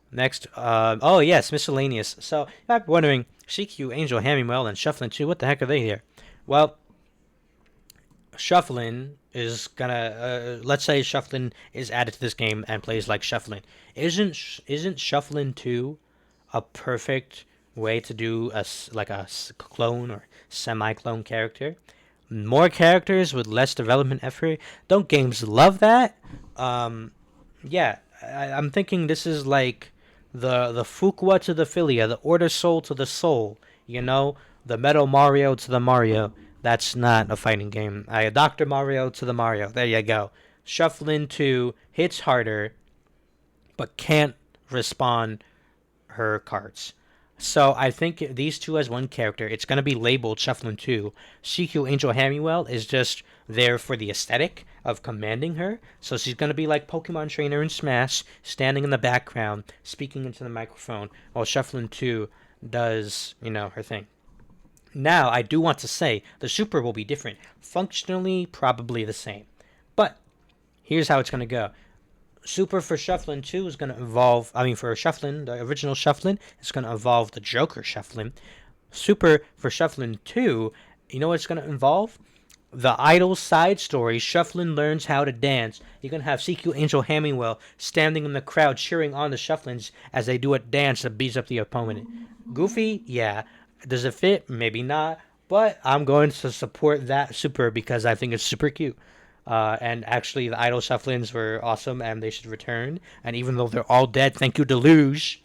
Speaker 1: Next, oh yes, miscellaneous. So you might be wondering, CQ, Angel, Hammy, and Shufflin' too. What the heck are they here? Well, Shufflin' is gonna. Let's say Shufflin' is added to this game and plays like Shufflin'. Isn't Shufflin' 2 a perfect way to do like a clone or semi-clone character? More characters with less development effort. Don't games love that? Um, yeah, I'm thinking this is like the Fuqua to the Philia, the Order Soul to the Soul. You know, the Metal Mario to the Mario. That's not a fighting game. Doctor Mario to the Mario. There you go. Shufflin' 2 hits harder, but can't respond her cards. So I think these two as one character, it's gonna be labeled Shufflin' 2. CQ Angel Hamwell is just there for the aesthetic of commanding her. So she's gonna be like Pokemon Trainer in Smash, standing in the background, speaking into the microphone, while Shufflin' 2 does, her thing. Now, I do want to say the super will be different. Functionally, probably the same. But here's how it's going to go. Super for Shufflin' 2 is going to evolve. I mean, for Shufflin', the original Shufflin', it's going to evolve the Joker Shufflin'. Super for Shufflin' 2, you know what it's going to involve? The idol side story, Shufflin' learns how to dance. You're going to have CQ Angel Hamwell standing in the crowd cheering on the Shufflins as they do a dance that beats up the opponent. Goofy? Yeah. Does it fit? Maybe not. But I'm going to support that super because I think it's super cute. And actually, the idol Shufflins were awesome and they should return. And even though they're all dead, thank you, Deluge,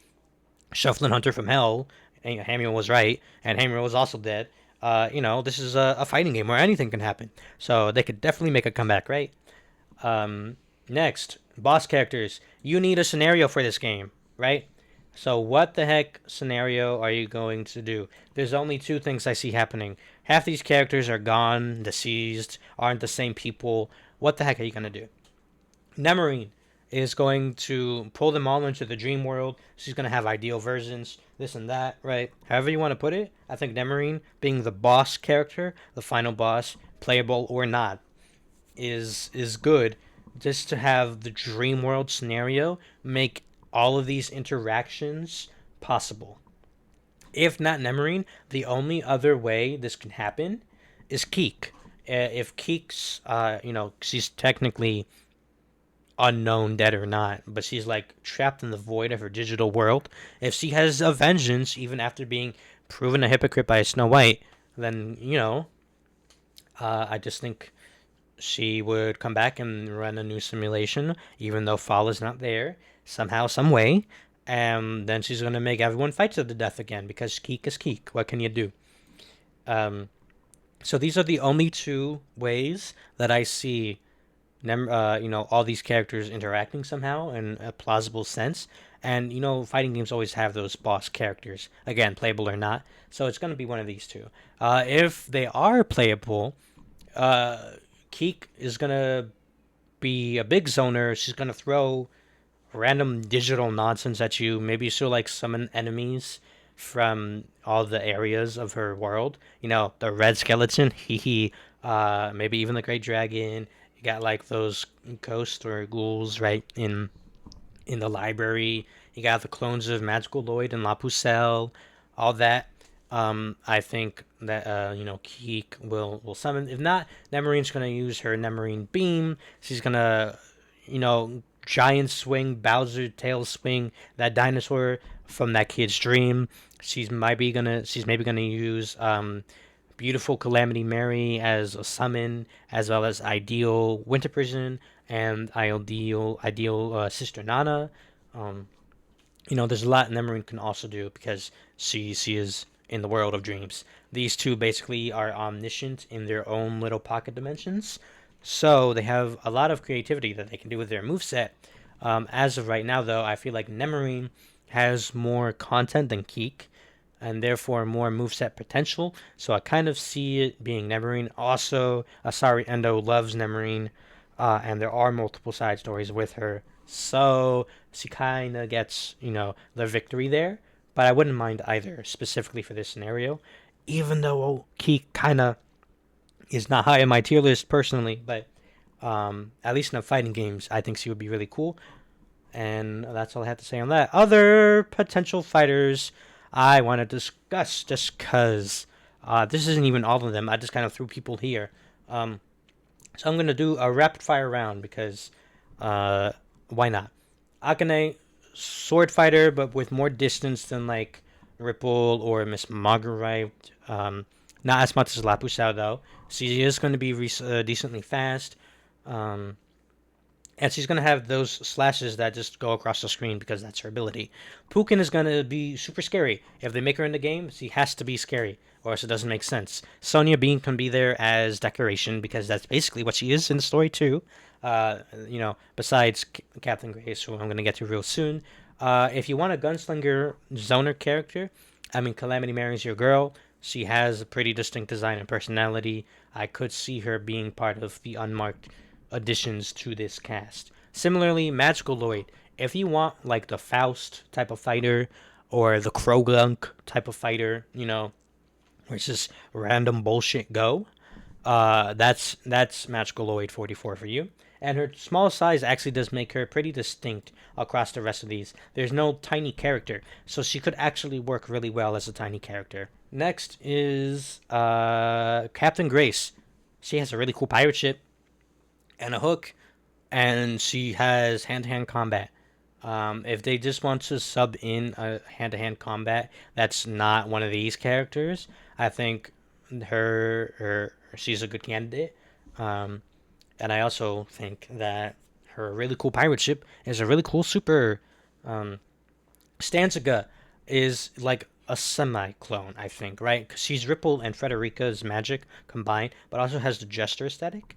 Speaker 1: Shufflin Hunter from Hell, Hamilton was right, and Hamilton was also dead. This is a fighting game where anything can happen. So they could definitely make a comeback, right? Next, boss characters. You need a scenario for this game, right? So what the heck scenario are you going to do? There's only two things I see happening. Half these characters are gone, deceased, aren't the same people. What the heck are you going to do? Nemarine is going to pull them all into the dream world. She's going to have ideal versions, this and that, right? However you want to put it. I think Nemarine, being the boss character, the final boss, playable or not, is good. Just to have the dream world scenario make all of these interactions possible. If not Nemarine, the only other way this can happen is Keek. If Keek's, she's technically unknown, dead or not, but she's like trapped in the void of her digital world. If she has a vengeance, even after being proven a hypocrite by Snow White, then, I just think she would come back and run a new simulation, even though Fall is not there, somehow, some way. And then she's going to make everyone fight to the death again because Keek is Keek. What can you do? Um, so these are the only two ways that I see all these characters interacting somehow in a plausible sense. And fighting games always have those boss characters, again, playable or not. So it's going to be one of these two. If they are playable, Keek is going to be a big zoner. She's going to throw random digital nonsense at you. Maybe she'll like summon enemies from all the areas of her world. The red skeleton, hee hee. Maybe even the great dragon. You got like those ghosts or ghouls, right, in the library. You got the clones of Magical Lloyd and La Pucelle, all that. I think that Keek will summon. If not, Nemarine's gonna use her Nemarine beam. She's gonna, giant swing Bowser tail swing that dinosaur from that kid's dream. She's maybe gonna use beautiful Calamity Mary as a summon, as well as Ideal Winter Prison and Ideal Sister Nana. Um, there's a lot Nemarine can also do because she is in the world of dreams. These two basically are omniscient in their own little pocket dimensions, so they have a lot of creativity that they can do with their moveset. As of right now, though, I feel like Nemarine has more content than Keek, and therefore more moveset potential. So I kind of see it being Nemarine. Also, Asari Endou loves Nemarine, and there are multiple side stories with her. So she kind of gets, the victory there. But I wouldn't mind either, specifically for this scenario. Even though he kind of is not high on my tier list personally, but at least in the fighting games, I think she would be really cool. And that's all I have to say on that. Other potential fighters I want to discuss just because this isn't even all of them. I just kind of threw people here. Um, so I'm going to do a rapid fire round because uh, why not? Akane, sword fighter, but with more distance than like Ripple or Miss Marguerite. Not as much as Lapusao though. She is going to be decently fast. Um, and she's going to have those slashes that just go across the screen because that's her ability. Pukin is going to be super scary. If they make her in the game, she has to be scary, or else it doesn't make sense. Sonya Bean can be there as decoration because that's basically what she is in the story too. Besides Captain Grace, who I'm going to get to real soon. If you want a gunslinger zoner character, I mean, Calamity Mary's your girl. She has a pretty distinct design and personality. I could see her being part of the unmarked additions to this cast. Similarly, Magical Lloyd. If you want like the Faust type of fighter or the Krogunk type of fighter, where it's just random bullshit go, that's Magical Lloyd 44 for you. And her small size actually does make her pretty distinct across the rest of these. There's no tiny character, so she could actually work really well as a tiny character. Next is Captain Grace. She has a really cool pirate ship and a hook, and she has hand-to-hand combat. If they just want to sub in a hand-to-hand combat that's not one of these characters, I think she's a good candidate. Um, and I also think that her really cool pirate ship is a really cool super. Um, Stanziga is like a semi-clone, I think, right? Because she's Ripple and Frederica's magic combined, but also has the Jester aesthetic.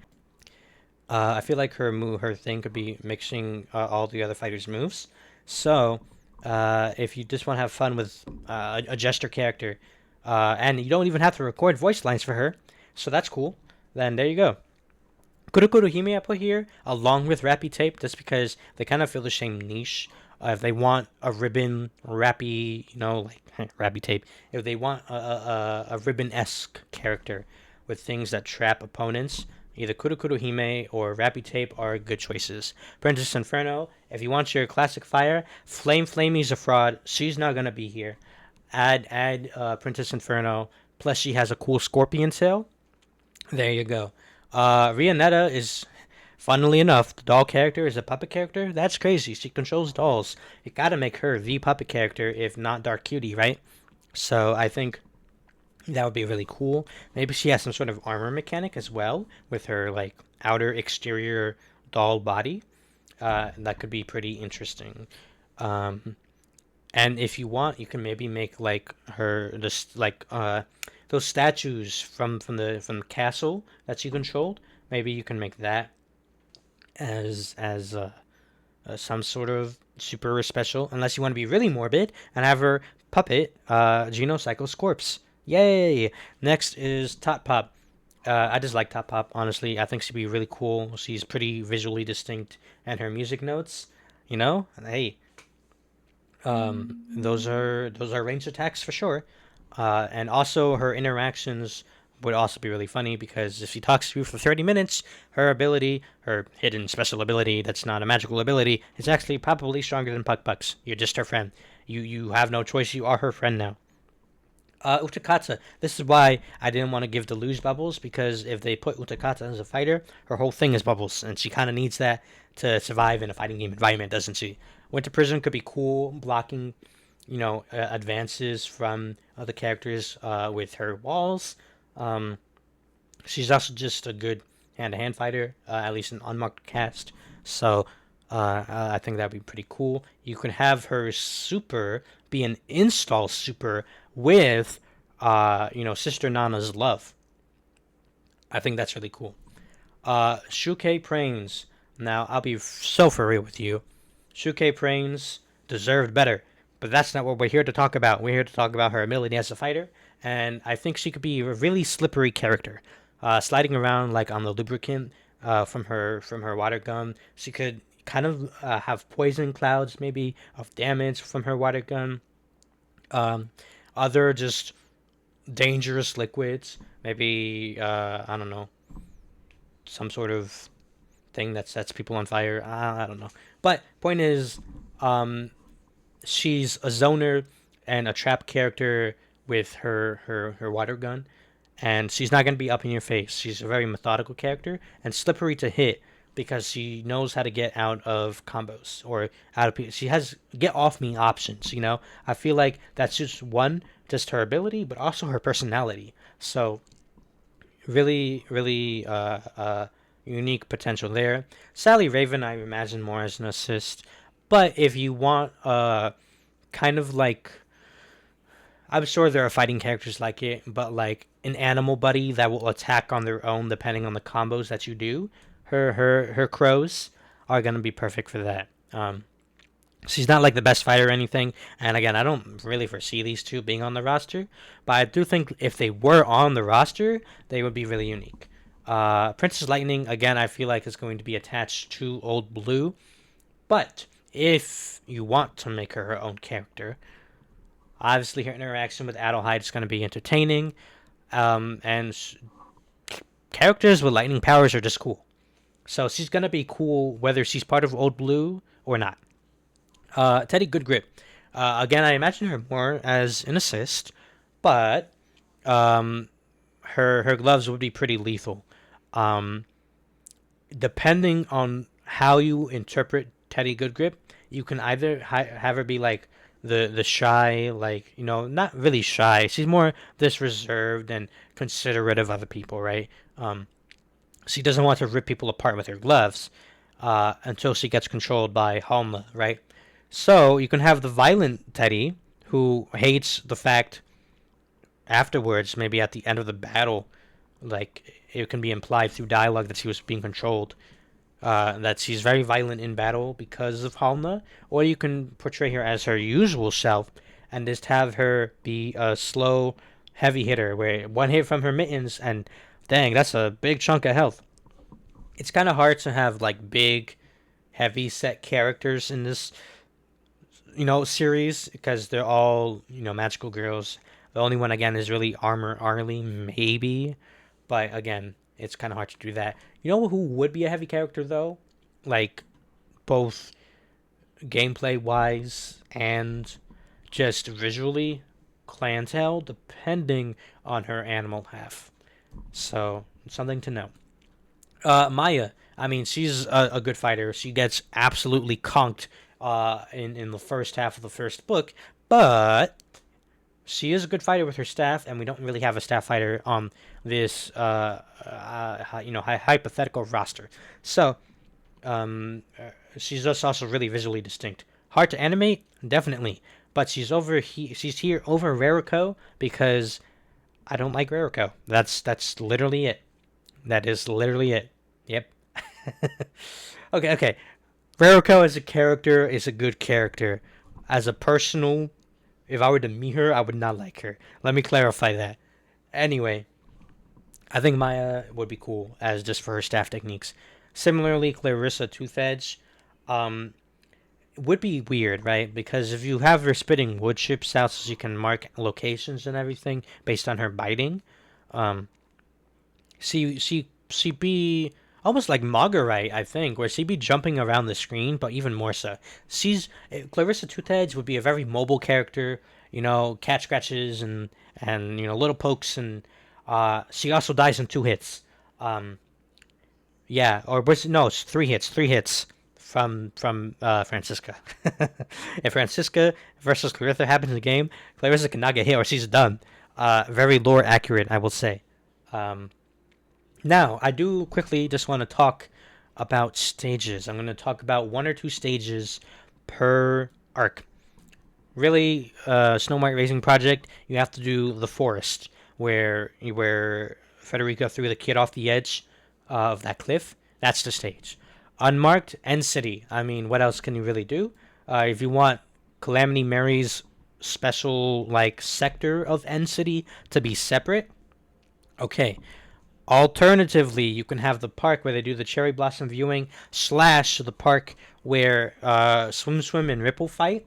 Speaker 1: I feel like her thing could be mixing all the other fighters' moves. So, if you just want to have fun with a Jester character, and you don't even have to record voice lines for her, so that's cool. Then there you go. Kurukuru Hime I put here along with Rappy Tape just because they kind of fill the same niche. If they want a ribbon Rappy, like Rappy Tape, if they want a ribbon esque character with things that trap opponents, either Kurukuru Hime or Rappy Tape are good choices. Princess Inferno, if you want your classic fire, Flamey's a fraud. She's not gonna be here. Add Princess Inferno. Plus she has a cool scorpion tail. There you go. Rianetta is, funnily enough, the doll character is a puppet character. That's crazy. She controls dolls. You gotta make her the puppet character, if not Dark Cutie, right? So I think that would be really cool. Maybe she has some sort of armor mechanic as well with her like outer exterior doll body. That could be pretty interesting. Um, and if you want, you can maybe make like her this like those statues from the castle that she controlled. Maybe you can make that as some sort of super special, unless you want to be really morbid and have her puppet Genocycle's corpse. Yay! Next is Tot Pop. I just like Tot Pop, honestly. I think she'd be really cool. She's pretty visually distinct, and her music notes, hey, those are range attacks for sure. And also her interactions would also be really funny because if she talks to you for 30 minutes, her ability, her hidden special ability that's not a magical ability, is actually probably stronger than Puck Puck's. You're just her friend. You have no choice. You are her friend now. Utakata. This is why I didn't want to give Deluge bubbles, because if they put Utakata as a fighter, her whole thing is bubbles, and she kind of needs that to survive in a fighting game environment, doesn't she? Winter Prison could be cool, blocking, advances from other characters with her walls. Um, she's also just a good hand-to-hand fighter, at least in unmarked cast. So I think that'd be pretty cool. You could have her super be an install super with, Sister Nana's love. I think that's really cool. Shukei Prains. Now, I'll be so for real with you. Shukei Prains deserved better, but that's not what we're here to talk about. We're here to talk about her ability as a fighter, and I think she could be a really slippery character, sliding around like on the lubricant from her water gun. She could kind of have poison clouds, maybe of damage from her water gun. Um, Other just dangerous liquids, maybe I don't know, some sort of thing that sets people on fire. I don't know. But point is, um, she's a zoner and a trap character with her water gun, and she's not gonna be up in your face. She's a very methodical character and slippery to hit because she knows how to get out of combos or out of. She has get off me options. I feel like that's just her ability, but also her personality. So really, really unique potential there. Sally Raven, I imagine more as an assist, but if you want kind of like, I'm sure there are fighting characters like it, but like an animal buddy that will attack on their own depending on the combos that you do. Her crows are gonna be perfect for that. She's not like the best fighter or anything, and again, I don't really foresee these two being on the roster, but I do think if they were on the roster, they would be really unique. Princess Lightning, again, I feel like is going to be attached to Old Blue, but if you want to make her own character, obviously her interaction with Adelheid is going to be entertaining, and characters with lightning powers are just cool. So she's going to be cool whether she's part of Old Blue or not. Teddy Goodgrip. Again, I imagine her more as an assist, but um, her gloves would be pretty lethal. Um, Depending on how you interpret Teddy Goodgrip, you can either have her be like the shy, like, not really shy. She's more this reserved and considerate of other people, right? She doesn't want to rip people apart with her gloves until she gets controlled by Halma, right? So you can have the violent Teddy who hates the fact afterwards, maybe at the end of the battle, like it can be implied through dialogue that she was being controlled, that she's very violent in battle because of Halna, or you can portray her as her usual self and just have her be a slow, heavy hitter where one hit from her mittens and dang, that's a big chunk of health. It's kind of hard to have like big, heavy set characters in this series because they're all magical girls. The only one again is really Armor Arlie, maybe, but again, it's kind of hard to do that. You know who would be a heavy character though, like both gameplay wise and just visually, Clientele, depending on her animal half. So something to know. Maya, I mean, she's a good fighter. She gets absolutely conked in the first half of the first book, but she is a good fighter with her staff, and we don't really have a staff fighter on this hypothetical roster. So she's just also really visually distinct. Hard to animate, definitely, but she's here over Rarico because I don't like Rarico. That's literally it. That is literally it. Yep. Okay. Rarico as a character is a good character. As a personal, if I were to meet her, I would not like her. Let me clarify that. Anyway, I think Maya would be cool as just for her staff techniques. Similarly, Clarissa Toothedge um, would be weird, right? Because if you have her spitting wood chips out so she can mark locations and everything based on her biting, um, she be almost like Marguerite, I think, where she be jumping around the screen, but even more so. Clarissa Two Heads would be a very mobile character, cat scratches and little pokes, and she also dies in 2 hits. Um, yeah, or no, it's 3 hits, 3 hits from Francisca. If Francisca versus Clarissa happens in the game, Clarissa cannot get hit or she's done. Very lore accurate, I will say. Um, Now, I do quickly just want to talk about stages. I'm going to talk about 1 or 2 stages per arc. Really, Snow White Racing Project, you have to do the forest, where Federica threw the kid off the edge of that cliff. That's the stage. Unmarked, End City. I mean, what else can you really do? If you want Calamity Mary's special like sector of End City to be separate, okay. Alternatively, you can have the park where they do the cherry blossom viewing slash the park where Swim and Ripple fight.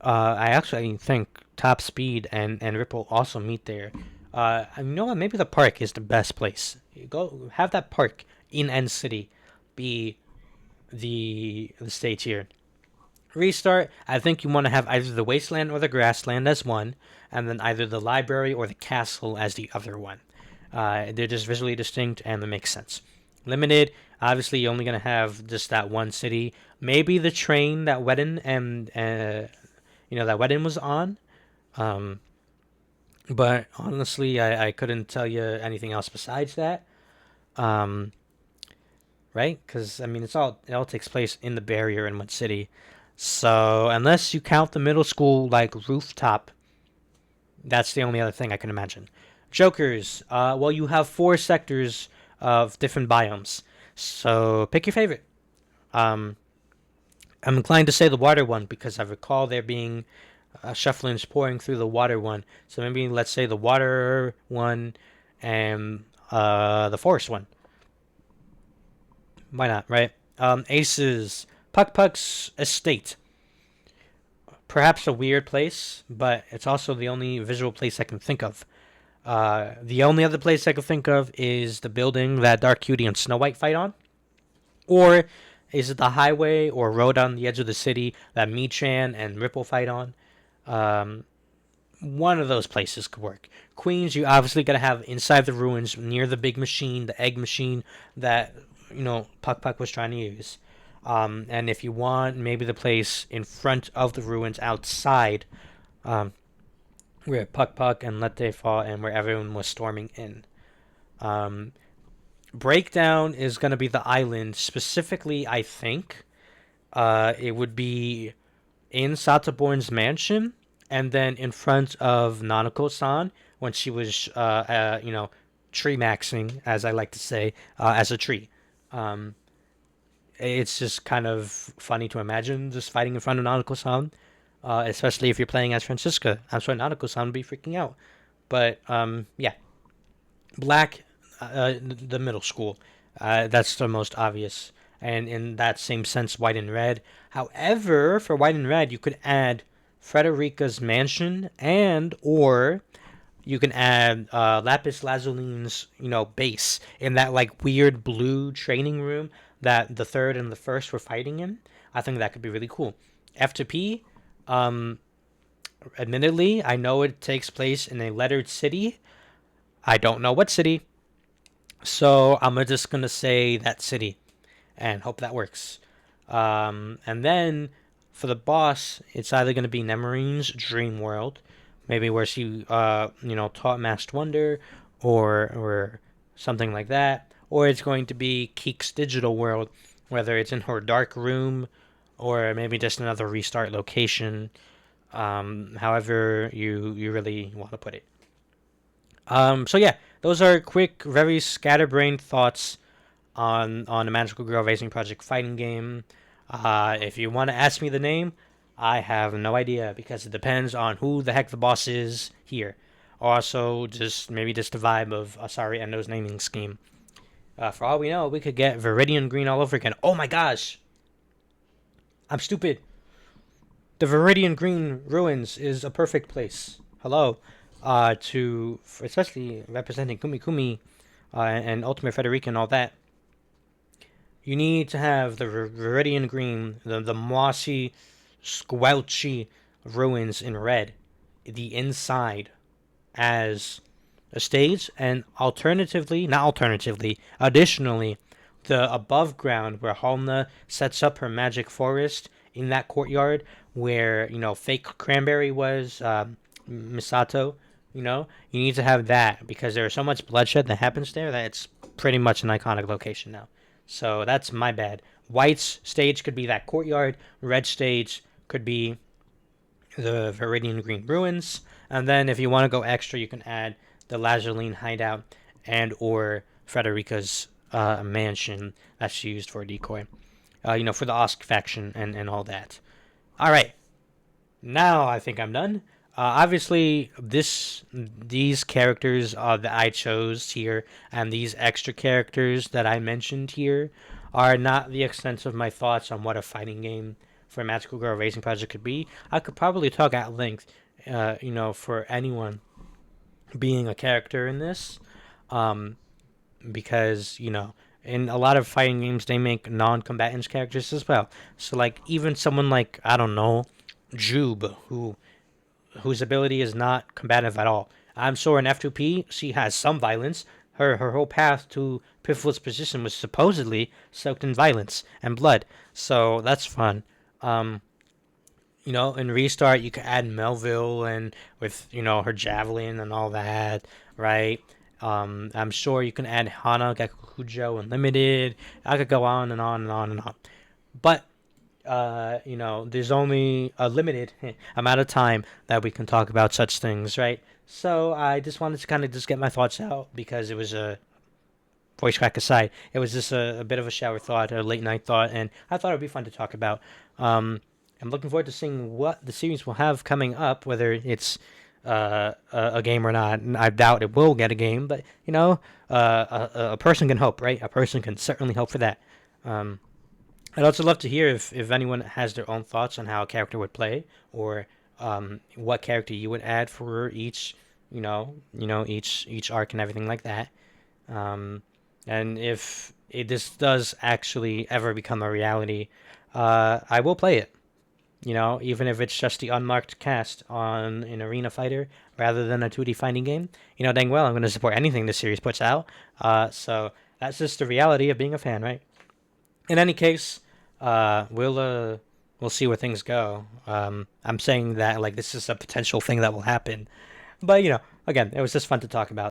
Speaker 1: I actually think Top Speed and Ripple also meet there. You know what? Maybe the park is the best place. You go have that park in End City be the stage here. Restart. I think you want to have either the wasteland or the grassland as one, and then either the library or the castle as the other one. They're just visually distinct and it makes sense. Limited, obviously, you're only gonna have just that one city. Maybe the train that Wedden and that Wedden was on. Um, but honestly, I couldn't tell you anything else besides that. Um, right? Because I mean, it all takes place in the barrier in one city. So unless you count the middle school like rooftop, that's the only other thing I can imagine. Jokers. Well, you have 4 sectors of different biomes. So pick your favorite. Um, I'm inclined to say the water one because I recall there being shufflings pouring through the water one. So maybe let's say the water one and the forest one. Why not, right? Aces. Puck Puck's estate. Perhaps a weird place, but it's also the only visual place I can think of. The only other place I can think of is the building that Dark Cutie and Snow White fight on. Or is it the highway or road on the edge of the city that Michan and Ripple fight on? Um, one of those places could work. Queens, you obviously got to have inside the ruins near the big machine, the egg machine that, Puck Puck was trying to use. And if you want, maybe the place in front of the ruins outside, um, where Puck Puck and Lette fought and where everyone was storming in. Um, Breakdown is going to be the island. Specifically, I think it would be in Sataborn's mansion and then in front of Nanako-san when she was, tree maxing, as I like to say, as a tree. Um, it's just kind of funny to imagine just fighting in front of Nanako-san, especially if you're playing as Francisca. I'm sure Nanako-san would be freaking out. But yeah, Black, the middle school. That's the most obvious. And in that same sense, White and Red. However, for White and Red, you could add Frederica's mansion and or you can add Lapis Lazuline's, base in that like weird blue training room that the third and the first were fighting in. I think that could be really cool. F2P, um, admittedly, I know it takes place in a lettered city. I don't know what city, so I'm just gonna say that city and hope that works. And then for the boss, it's either gonna be Nemarine's Dream World, maybe where she, taught Masked Wonder, or something like that, or it's going to be Keek's Digital World, whether it's in her dark room, or maybe just another restart location. However you really want to put it. So yeah, those are quick, very scatterbrained thoughts on the Magical Girl Racing Project fighting game. If you want to ask me the name, I have no idea because it depends on who the heck the boss is here. Also, just the vibe of Asari Endou's naming scheme. For all we know, we could get Viridian Green all over again. Oh my gosh! I'm stupid. The Viridian Green Ruins is a perfect place. Hello. To especially representing Kumi Kumi, and Ultimate Frederica and all that, you need to have the Viridian Green, the mossy, squelchy ruins in red, the inside as a stage, and additionally, the above ground where Halna sets up her magic forest in that courtyard where, fake Cranberry was, Misato, you need to have that because there's so much bloodshed that happens there that it's pretty much an iconic location now. So that's my bad. White's stage could be that courtyard, red stage could be the Viridian Green Ruins, and then if you want to go extra, you can add the Lazarine Hideout and or Frederica's mansion that's used for a decoy. For the Osk faction and all that. All right, now I think I'm done. Obviously, these characters that I chose here and these extra characters that I mentioned here are not the extent of my thoughts on what a fighting game for a Magical Girl Racing Project could be. I could probably talk at length, for anyone being a character in this, um, because in a lot of fighting games they make non-combatants characters as well. So like even someone like I don't know, Jube, whose ability is not combative at all. I'm sure in F2P she has some violence. Her whole path to Pivotal's position was supposedly soaked in violence and blood, so that's fun. Um, in Restart you could add Melville and with her javelin and all that, right? I'm sure you can add Hana, Gakukujo, Unlimited. I could go on and on and on and on. But there's only a limited amount of time that we can talk about such things, right? So I just wanted to kind of just get my thoughts out because it was a voice crack aside. It was just a bit of a shower thought, a late night thought, and I thought it'd be fun to talk about. I'm looking forward to seeing what the series will have coming up, whether it's a game or not. I doubt it will get a game, but a person can hope, right? A person can certainly hope for that. Um, I'd also love to hear if anyone has their own thoughts on how a character would play, or what character you would add for each, each arc and everything like that. Um, and if this does actually ever become a reality, I will play it. Even if it's just the unmarked cast on an arena fighter rather than a 2D fighting game, dang well I'm going to support anything this series puts out. So that's just the reality of being a fan, right? In any case, we'll see where things go. I'm saying that like this is a potential thing that will happen, but again, it was just fun to talk about.